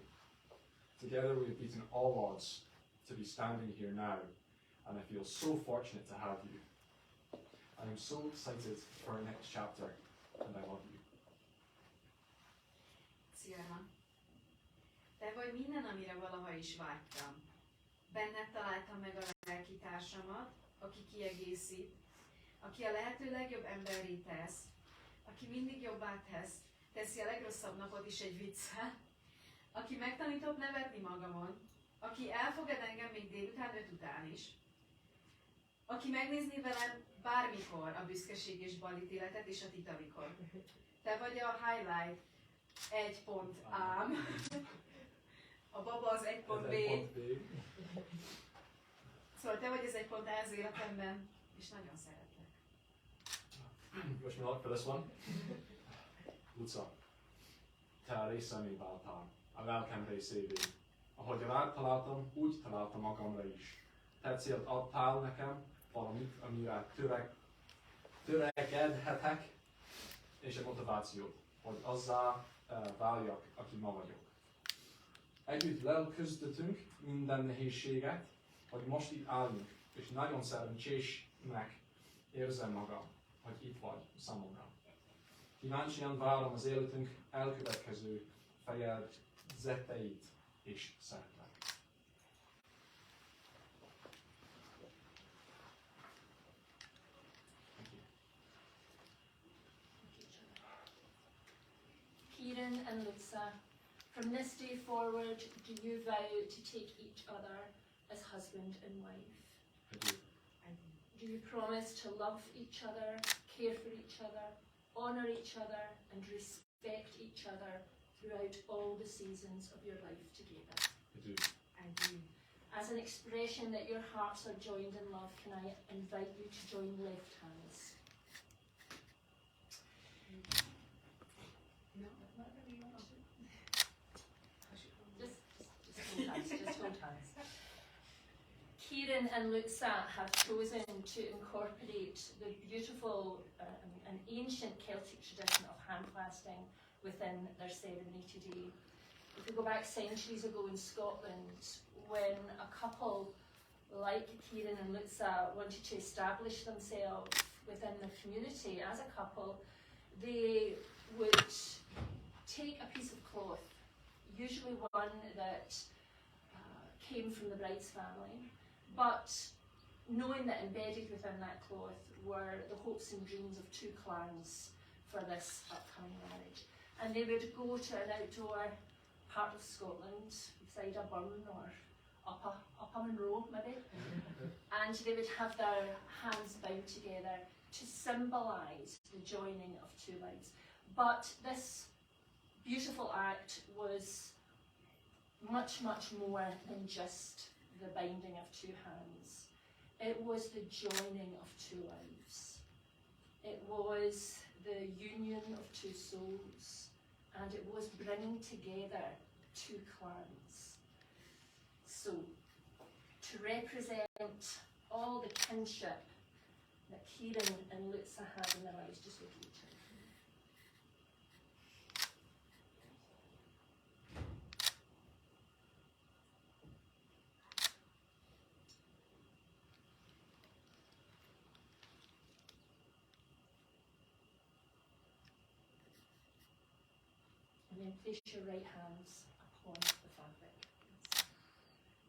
Together we have beaten all odds to be standing here now, and I feel so fortunate to have you. I am so excited for our next chapter, and I love you. Ciaran, te vagy minden, amire valaha is vágytam. Benned találtam meg a lelki társamat, aki kiegészít, aki a lehető legjobb emberré tesz, aki mindig jobbá teszi a legrosszabb napot is egy viccel, aki megtanított nevetni magamon, aki elfogad engem még délután 5 után is, aki megnézni velem bármikor a büszkeség és balítéletet és a titavikon. Te vagy a highlight, 1 pont ám, a baba az 1 pont B. Szóval te vagy az 1 pont A az életemben, és nagyon szeretlek. Wish me luck for this one. Luca, te a részemé váltál, a lelkem részévé. Ahogy rád találtam, úgy találtam magamra is. Te célt adtál nekem, valamit, amire törekedhetek, és a motivációt, hogy azzá váljak, aki ma vagyok. Együtt leküzdöttünk minden nehézséget, hogy most itt állunk, és nagyon szerencsésnek érzem magam, hogy itt vagy számomra. Kíváncsian várom az életünk elkövetkező fejezeteit, és szeretlek. Ciaran and Luca, from this day forward, do you vow to take each other as husband and wife? I do. Do you promise to love each other, care for each other, honour each other, and respect each other throughout all the seasons of your life together? I do. I do. As an expression that your hearts are joined in love, can I invite you to join left hands? No, whatever you want to. Just hold hands. Ciaran and Luca have chosen to incorporate the beautiful and ancient Celtic tradition of handfasting within their ceremony today. If we go back centuries ago in Scotland, when a couple like Ciaran and Luca wanted to establish themselves within the community as a couple, they would take a piece of cloth, usually one that came from the bride's family, but knowing that embedded within that cloth were the hopes and dreams of 2 clans for this upcoming marriage. And they would go to an outdoor part of Scotland, beside a burn or up a Monroe maybe, and they would have their hands bound together to symbolise the joining of 2 lives. But this beautiful act was much, much more than just the binding of 2 hands. It was the joining of 2 lives. It was the union of 2 souls, and it was bringing together 2 clans. So, to represent all the kinship that Ciaran and Luca had in their lives, just look at each other. And then place your right hands upon the fabric.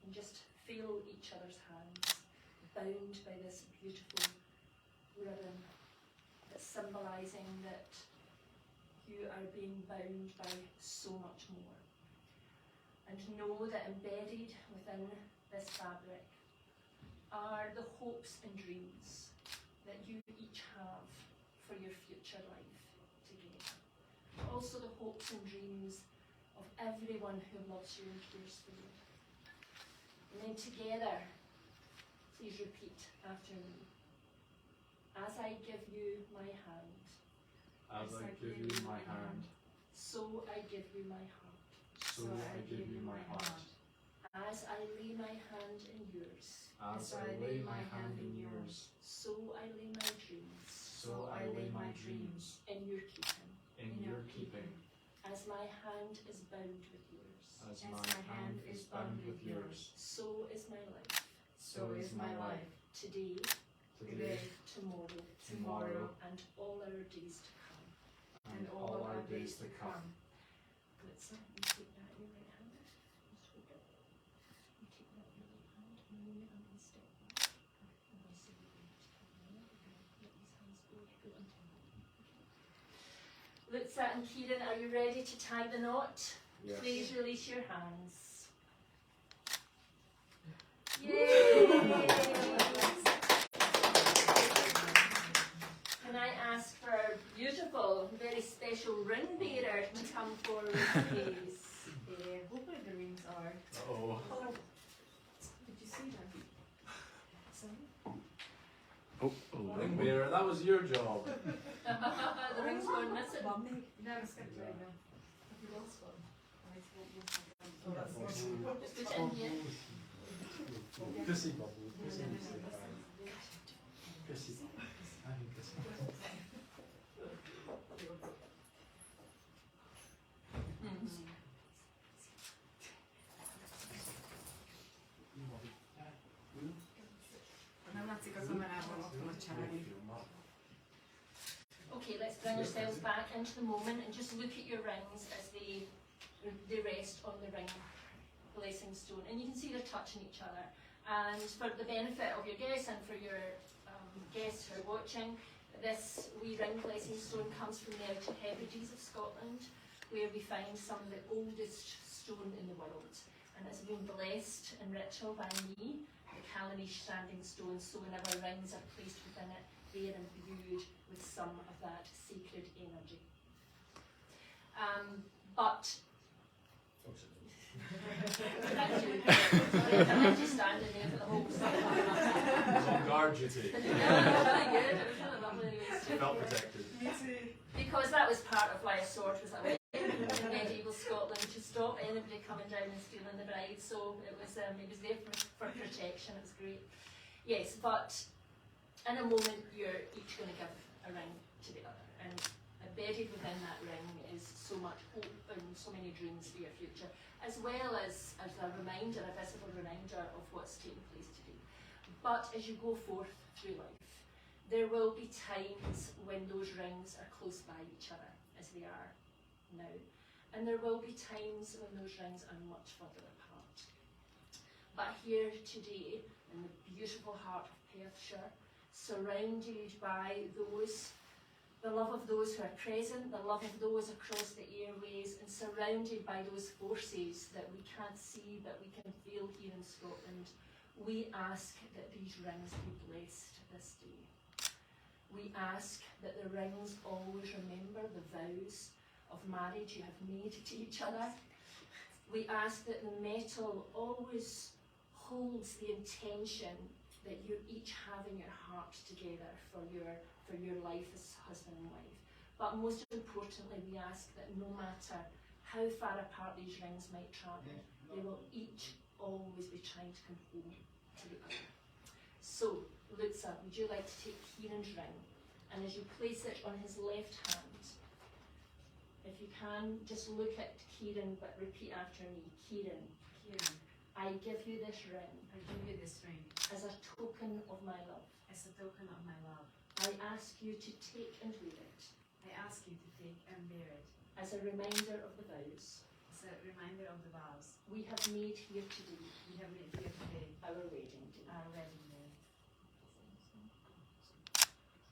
And just feel each other's hands bound by this beautiful ribbon that's symbolising that you are being bound by so much more. And know that embedded within this fabric are the hopes and dreams that you each have for your future life together. Also the hopes and dreams of everyone who loves you and cares for you. And then together, please repeat after me. As I give you my hand, As I give you my hand, so I give you my heart. so I give you my heart. As I lay my hand in yours, As I lay my hand in yours, so I lay my dreams so I lay my dreams in your keeping. in your keeping. As my hand is bound with yours, As my hand is bound with yours, so is my life. So is my life. Today, Today, tomorrow, and all our days to come. and all our days to come. Glitzer, you take that in your right hand. Just hold it. You take that in your right hand and lean it up and step back. And I'll say you're going to come in and let these hands go until Glitzer and Ciaran, are you ready to tie the knot? Yes. Please release your hands. Yay! Can I ask for our beautiful, very special ring bearer to come forward, please? Hopefully the rings are. Oh. Did you see them? Sorry? Oh. Ring bearer, that was your job. The ring's gone missing. No, it's got right now. Have you lost one? Oh, that's not Just put it in here. Pussy bubble. Pussy bubble. Pussy bubble. I think pussy bubble. Nem látszik a kamerában, ott van a csári. Okay, let's bring ourselves back into the moment and just look at your rings as they rest on the ring blessing stone. And you can see they're touching each other. And for the benefit of your guests and for your guests who are watching, this wee ring blessing stone comes from the Outer Hebrides of Scotland, where we find some of the oldest stone in the world. And it's been blessed in ritual by me, the Callanish standing stone, so whenever rings are placed within it, they are imbued with some of that sacred energy. But thank you. I'm just standing there for the whole thing. It's on guard duty. It was really good. It was really lovely. You felt protected. Me too. Because that was part of why a sword was away in medieval Scotland, to stop anybody coming down and stealing the bride. So it was there for protection. It was great. Yes, but in a moment you're each going to give a ring to the other, and embedded within that ring is so much hope and so many dreams for your future, as well as a reminder, a visible reminder of what's taking place today. But as you go forth through life, there will be times when those rings are close by each other, as they are now. And there will be times when those rings are much further apart. But here today, in the beautiful heart of Perthshire, surrounded by the love of those who are present, the love of those across the airways, and surrounded by those forces that we can't see but we can feel here in Scotland, we ask that these rings be blessed this day. We ask that the rings always remember the vows of marriage you have made to each other. We ask that the metal always holds the intention that you each have in your heart together for your life as husband and wife. But most importantly, we ask that no matter how far apart these rings might travel, they will each always be trying to come home to the other. So, Luca, would you like to take Ciaran's ring, and as you place it on his left hand, if you can, just look at Ciaran but repeat after me. Ciaran, I give you this ring I give you this ring as a token of my love. as a token of my love. I ask you to take and wear it I ask you to take and bear it as a reminder of the vows as a reminder of the vows we have made here today, we have made here today, our wedding day. our wedding day.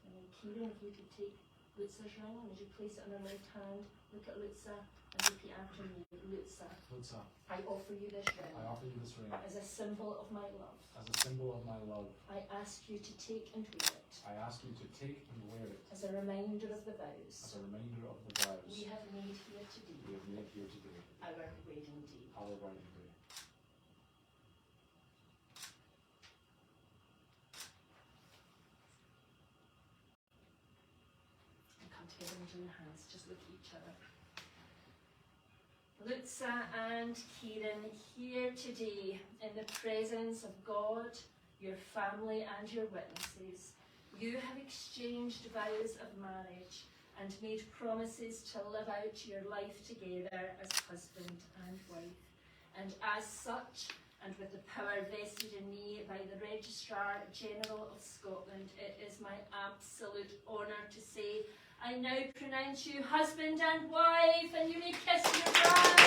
And then Ciaran, if you could take Luca's ring, and as you place it on her left hand, look at Luca and repeat after me. Luca, Luca, I offer you this ring I offer you this ring as a symbol of my love. as a symbol of my love. I ask you to take and wear it I ask you to take and wear it as a reminder of the as vows a reminder of the vows we have made here today, we have made here today, our wedding day. our wedding day. And come together and join hands, just look at each other. Luca and Ciaran, here today in the presence of God, your family and your witnesses, you have exchanged vows of marriage and made promises to live out your life together as husband and wife. And as such, and with the power vested in me by the Registrar General of Scotland, it is my absolute honour to say I now pronounce you husband and wife, and you may kiss your bride.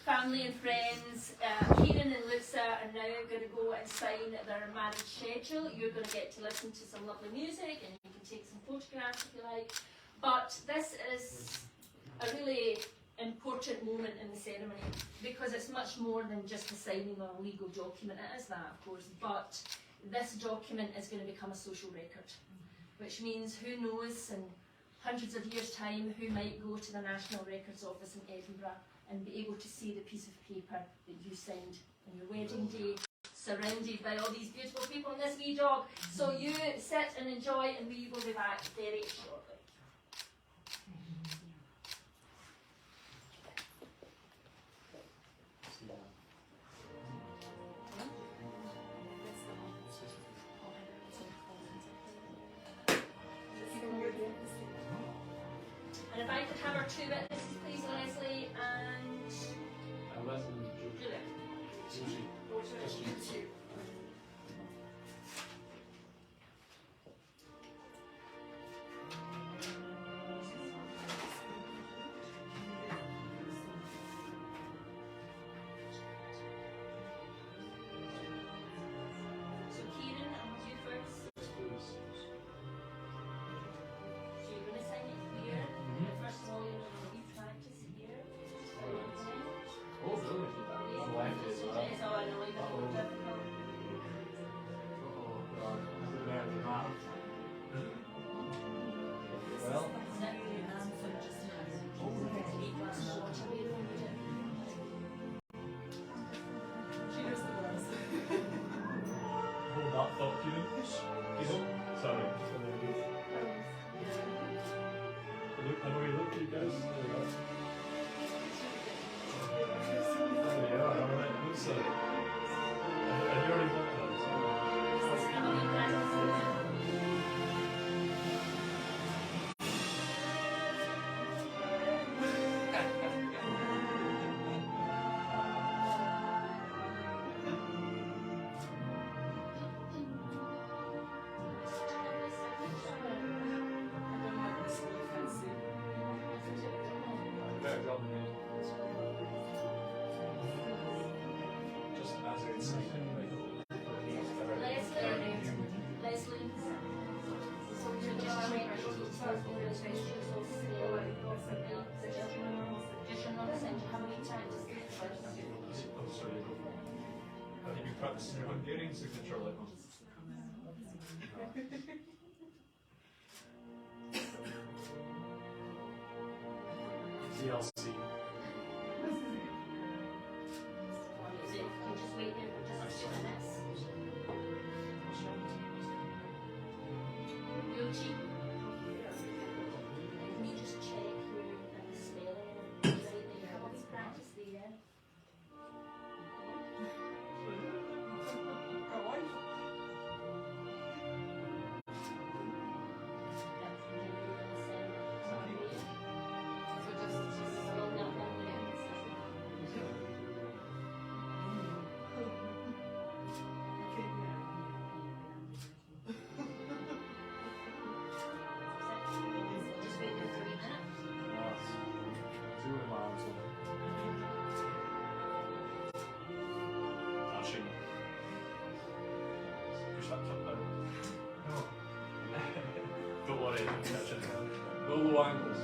Family and friends, Ciaran and Luca are now going to go and sign their marriage schedule. You're going to get to listen to some lovely music and you can take some photographs if you like. But this is a really important moment in the ceremony because it's much more than just the signing of a legal document. It is that, of course, but this document is going to become a social record, which means who knows in hundreds of years' time who might go to the National Records Office in Edinburgh and be able to see the piece of paper that you signed on your wedding day, surrounded by all these beautiful people and this wee dog. So you sit and enjoy, and we will be back very shortly. And if I could have our two witnesses, please, Leslie and Juliet. So Ciaran, I want you first. So you're going to sign it here. First of all, you know that you practice here. Oh, really? I'm like this. Yes, oh, I know, even more difficult. Oh, God. Well, hold that thought, Ciaran. Sorry. Look, I know you look, you guys. There we go. There we are, alright. Looks like. And you already got that, so. Better job than me. Just as it's like, Leslie, so just remember, just remember, send you how many times. oh, sorry, go for it. Have you been practicing your Hungarian signature like that? TLC. Just wait there for just a few minutes. You'll cheat. Let me just check your spelling right there. Have we practiced there? Just wait there 3 minutes. Two of my arms on it. Actually, push that cup down. No. Don't worry, it's actually no low angles.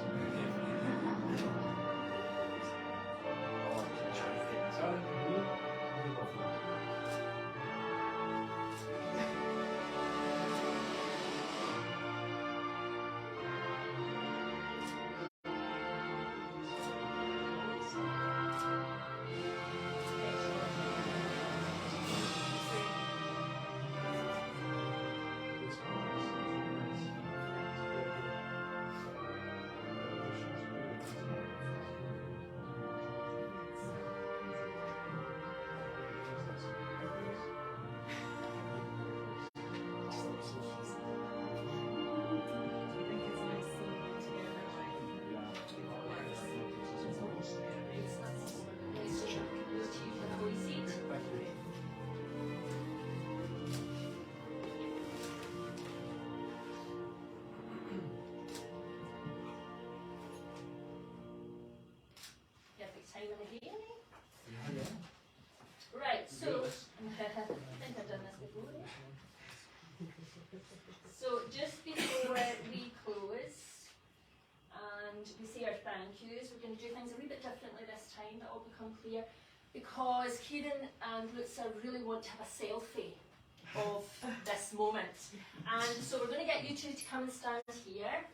time and again. Right, so I think I've done this before. So just before we close and we say our thank yous, we're going to do things a wee bit differently this time. That will become clear because Ciaran and Luca really want to have a selfie of this moment, and so we're going to get you two to come and stand here.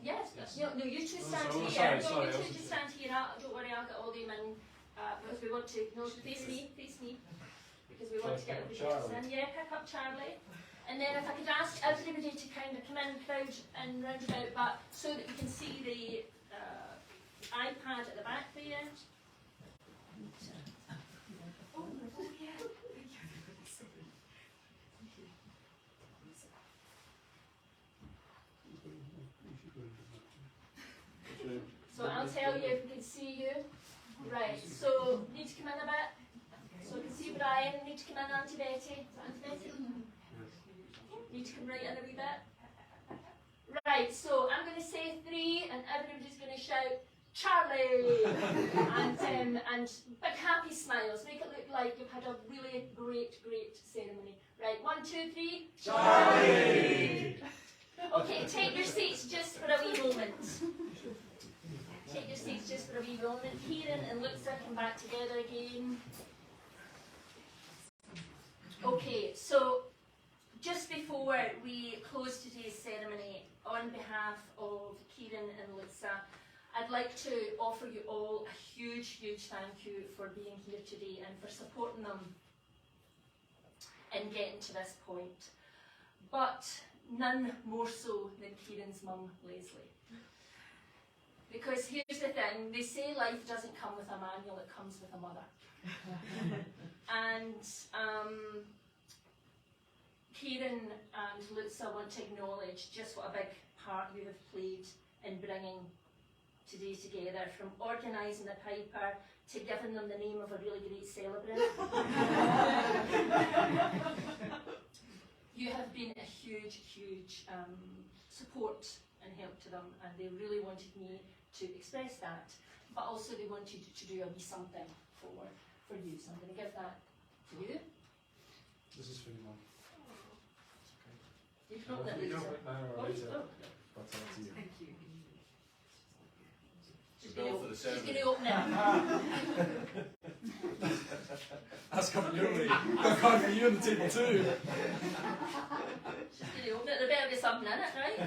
Yes, no, you two stand here. You two just stand here. Don't worry, I'll get all them in because we want to. No, face me, because we want to get everybody in. Yeah, pick up Charlie. And then if I could ask everybody to kind of come in, crowd and round about, but so that you can see the iPad at the back there. So I'll tell you if we can see you. Right, so need to come in a bit. So I can see Brian, need to come in, Auntie Betty. Is that Auntie Betty? Need to come right in a wee bit. Right, so I'm going to say 3 and everybody's going to shout, Charlie! and big happy smiles. Make it look like you've had a really great ceremony. Right, 1, 2, 3. Charlie! Okay, take your seats just for a wee moment. Take your seats just for a wee moment. Ciaran and Luca come back together again. Okay, so just before we close today's ceremony, on behalf of Ciaran and Luca, I'd like to offer you all a huge thank you for being here today and for supporting them in getting to this point. But none more so than Ciaran's mum, Leslie. Because here's the thing, they say life doesn't come with a manual, it comes with a mother. And Ciaran and Luca want to acknowledge just what a big part you have played in bringing today together, from organising the piper to giving them the name of a really great celebrant. You have been a huge support and help to them, and they really wanted me to express that, but also they wanted to do a wee something for you, so I'm going to give that to you. This is for you, Mum. You can open it later. That's up to you. Thank you. She's going to open it. That's coming your way. That's coming for you on the table too. She's going to open it. There better be something in it, right?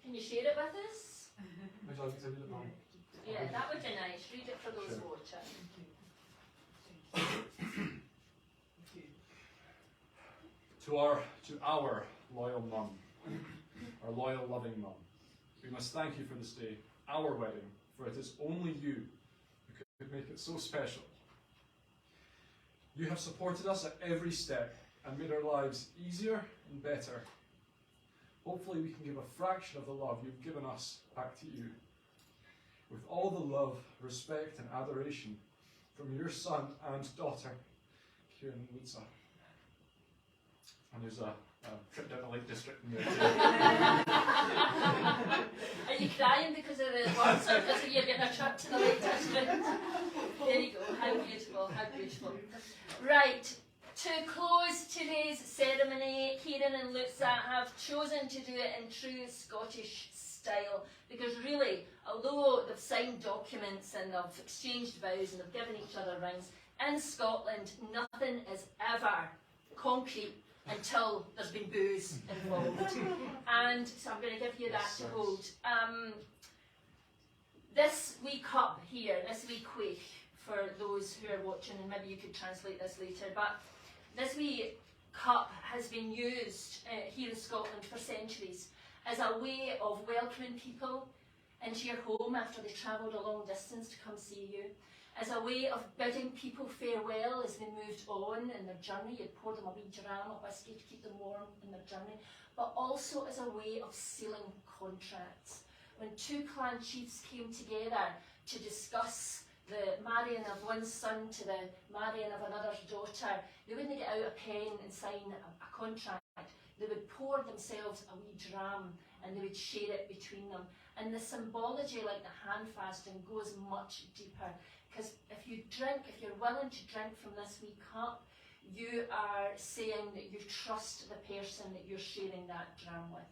Can you share it with us? Would you like me to read it, Mum? Yeah, that would be nice. Read it for those watching. To our loyal mum, our loyal loving mum, we must thank you for this day, our wedding, for it is only you who could make it so special. You have supported us at every step and made our lives easier and better. Hopefully we can give a fraction of the love you've given us back to you. With all the love, respect and adoration from your son and daughter, Ciaran and Luca. And there's a trip down the Lake District in there too. Are you crying because of the words or because you're getting a trip to the Lake District? There you go. How beautiful, how beautiful. Right. To close today's ceremony, Ciaran and Luca have chosen to do it in true Scottish style, because really, although they've signed documents and they've exchanged vows and they've given each other rings, in Scotland nothing is ever concrete until there's been booze involved. And so I'm going to give you that to hold. This wee cup here, this wee quaich, for those who are watching, and maybe you could translate this later, but this wee cup has been used here in Scotland for centuries as a way of welcoming people into your home after they travelled a long distance to come see you, as a way of bidding people farewell as they moved on in their journey. You'd pour them a wee dram of whisky to keep them warm in their journey, but also as a way of sealing contracts. When two clan chiefs came together to discuss the marrying of one son to the marrying of another's daughter, they wouldn't get out a pen and sign a contract. They would pour themselves a wee dram and they would share it between them. And the symbology, like the handfasting, goes much deeper. Because if you're willing to drink from this wee cup, you are saying that you trust the person that you're sharing that dram with.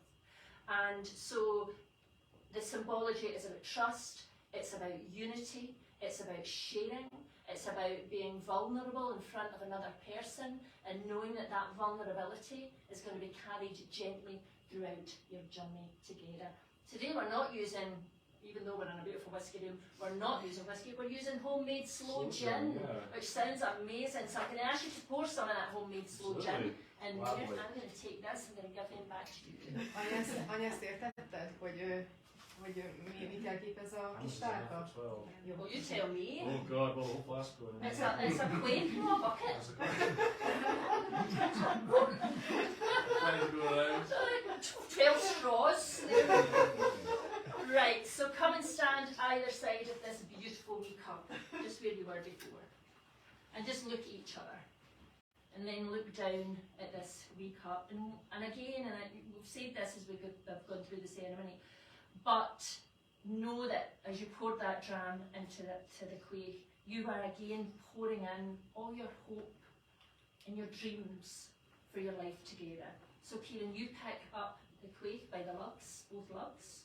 And so the symbology is about trust, it's about unity, it's about sharing, it's about being vulnerable in front of another person and knowing that that vulnerability is going to be carried gently throughout your journey together. Today we're not using, even though we're in a beautiful whiskey room, we're not using whiskey, we're using homemade sloe gin, which sounds amazing. So I'm going to ask you to pour some of that homemade sloe gin in here. I'm going to take this, I'm going to give him back to you. Anya, ezt értetted, hogy mi jelképez a kis tálka? Well, you tell me. Oh God, well, the whole flask going in. It's a quaint little bucket. 12 straws. Right, so come and stand either side of this beautiful wee cup, just where you were before. And just look at each other. And then look down at this wee cup. And again, we've said this as we've gone through the ceremony, but know that as you poured that dram into the quaich, you are again pouring in all your hope and your dreams for your life together. So Ciaran, you pick up the quaich by the lugs, both lugs.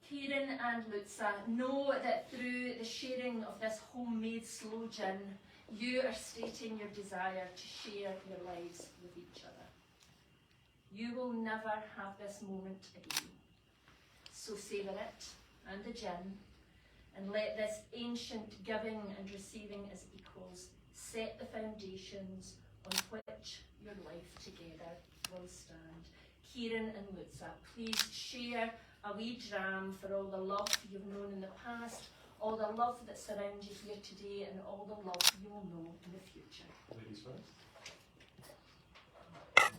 Ciaran and Luca, know that through the sharing of this homemade sloe gin, you are stating your desire to share your lives with each other. You will never have this moment again. So savour it and the gin, and let this ancient giving and receiving as equals set the foundations on which your life together will stand. Ciaran and Luca, please share a wee dram for all the love you've known in the past, all the love that surrounds you here today, and all the love you will know in the future. Ladies first.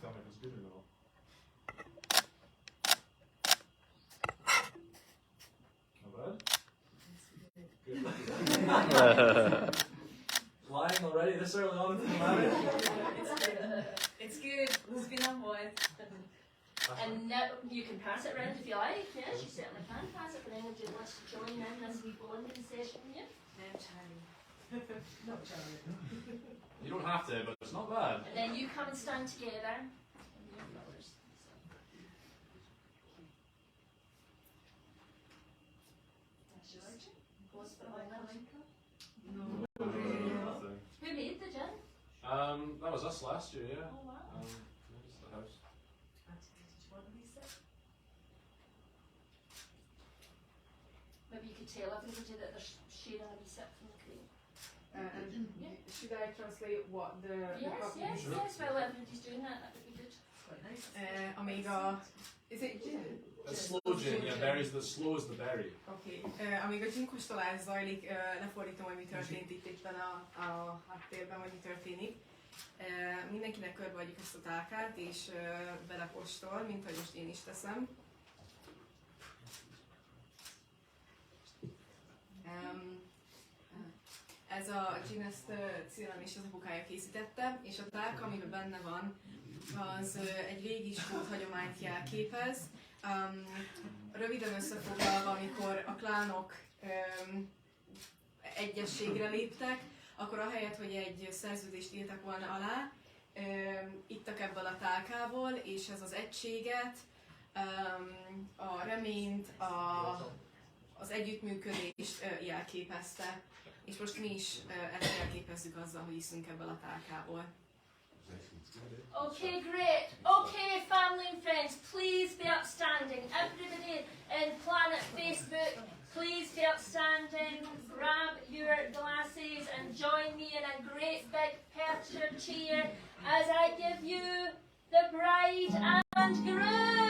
Tell me if it's good or not. Not bad? Good. Lying already this early on into the marriage? It's good. It's been on board. And now you can pass it around if you like. Yes, you certainly can pass it for anyone who wants to join in this wee bonding session here. Not Charlie. You don't have to, but it's not bad. And then you come and stand together. And your flowers. That's yours. Pause for a moment. Nothing. Who made the gin? That was us last year, yeah. Oh wow. It's the house. Maybe you could tell everybody that they're sharing a wee sip from the quaich. Should I translate what the Yes, while everybody's doing that would be good. Quite nice. Is it gin? A slow gin, yeah, berries, the slow is the berry. Oké. Amíg a gin kóstolás zajlik, lefordítom, hogy mi történt itt éppen a háttérben, vagy mi történik. Mindenkinek körbeadjuk ezt a tálkát, és belekóstol, mint ahogy most én is teszem. Ez a gin, ezt Ciaran és az apukája készítette, és a tálka, amiben benne van, az egy régi skót hagyományt jelképez. Röviden összefoglalva, amikor a klánok egyességre léptek, akkor ahelyett, hogy egy szerződést írtak volna alá, ittak ebből a tálkából, és ez az egységet, a reményt, az együttműködést jelképezte. És most mi is ezt jelképezzük azzal, hogy iszunk ebből a tálkából. Okay, great. Okay, family and friends, please be upstanding. Everybody in Planet Facebook, please be upstanding. Grab your glasses and join me in a great big percher cheer as I give you the bride and groom.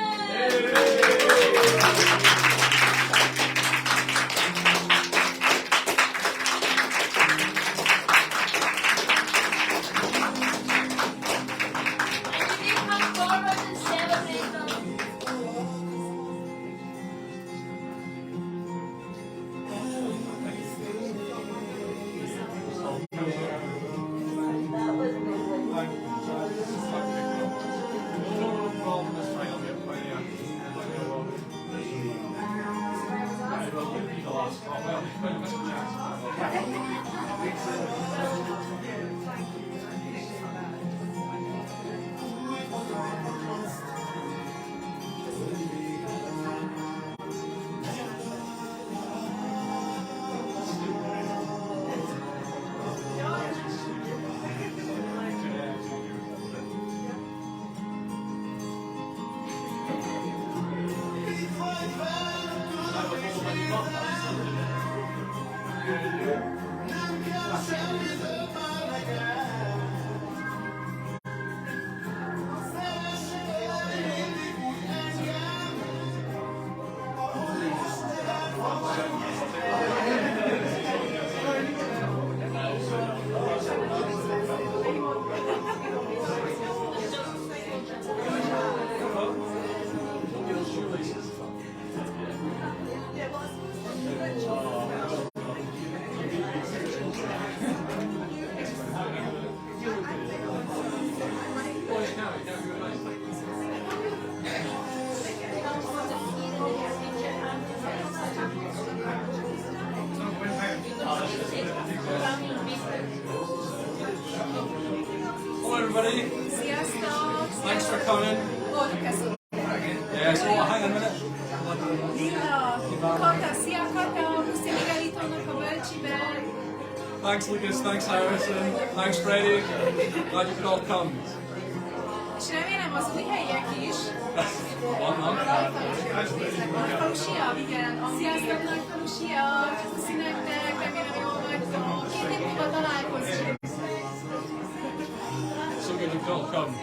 Hello everybody, Sziasztok! thanks for coming. Fonab Castle. Yeah, so hang on a minute. Kata, szia Kata! Puszi Miguelitónak a bölcsibe! Thanks Lucas, thanks Harrison, thanks Freddie. Glad you could all come. És remélem az új helyiek is. Vannak. Nagyfalusiak, igen. Sziasztok nagyfalusiak! Puszi nektek, remélem jól vagytok. 2 hét múlva találkozunk. So good you could all come.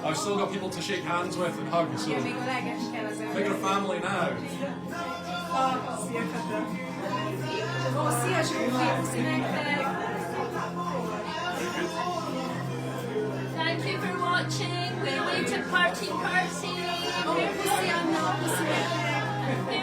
I've still got people to shake hands with and hug, so Igen, még a leges kell az ember. bigger family now. Szia Kata! Ó, szia Zsófi, puszi nektek! Thank you for watching. We're going to party. Ó, puszi Anna, puszi nektek!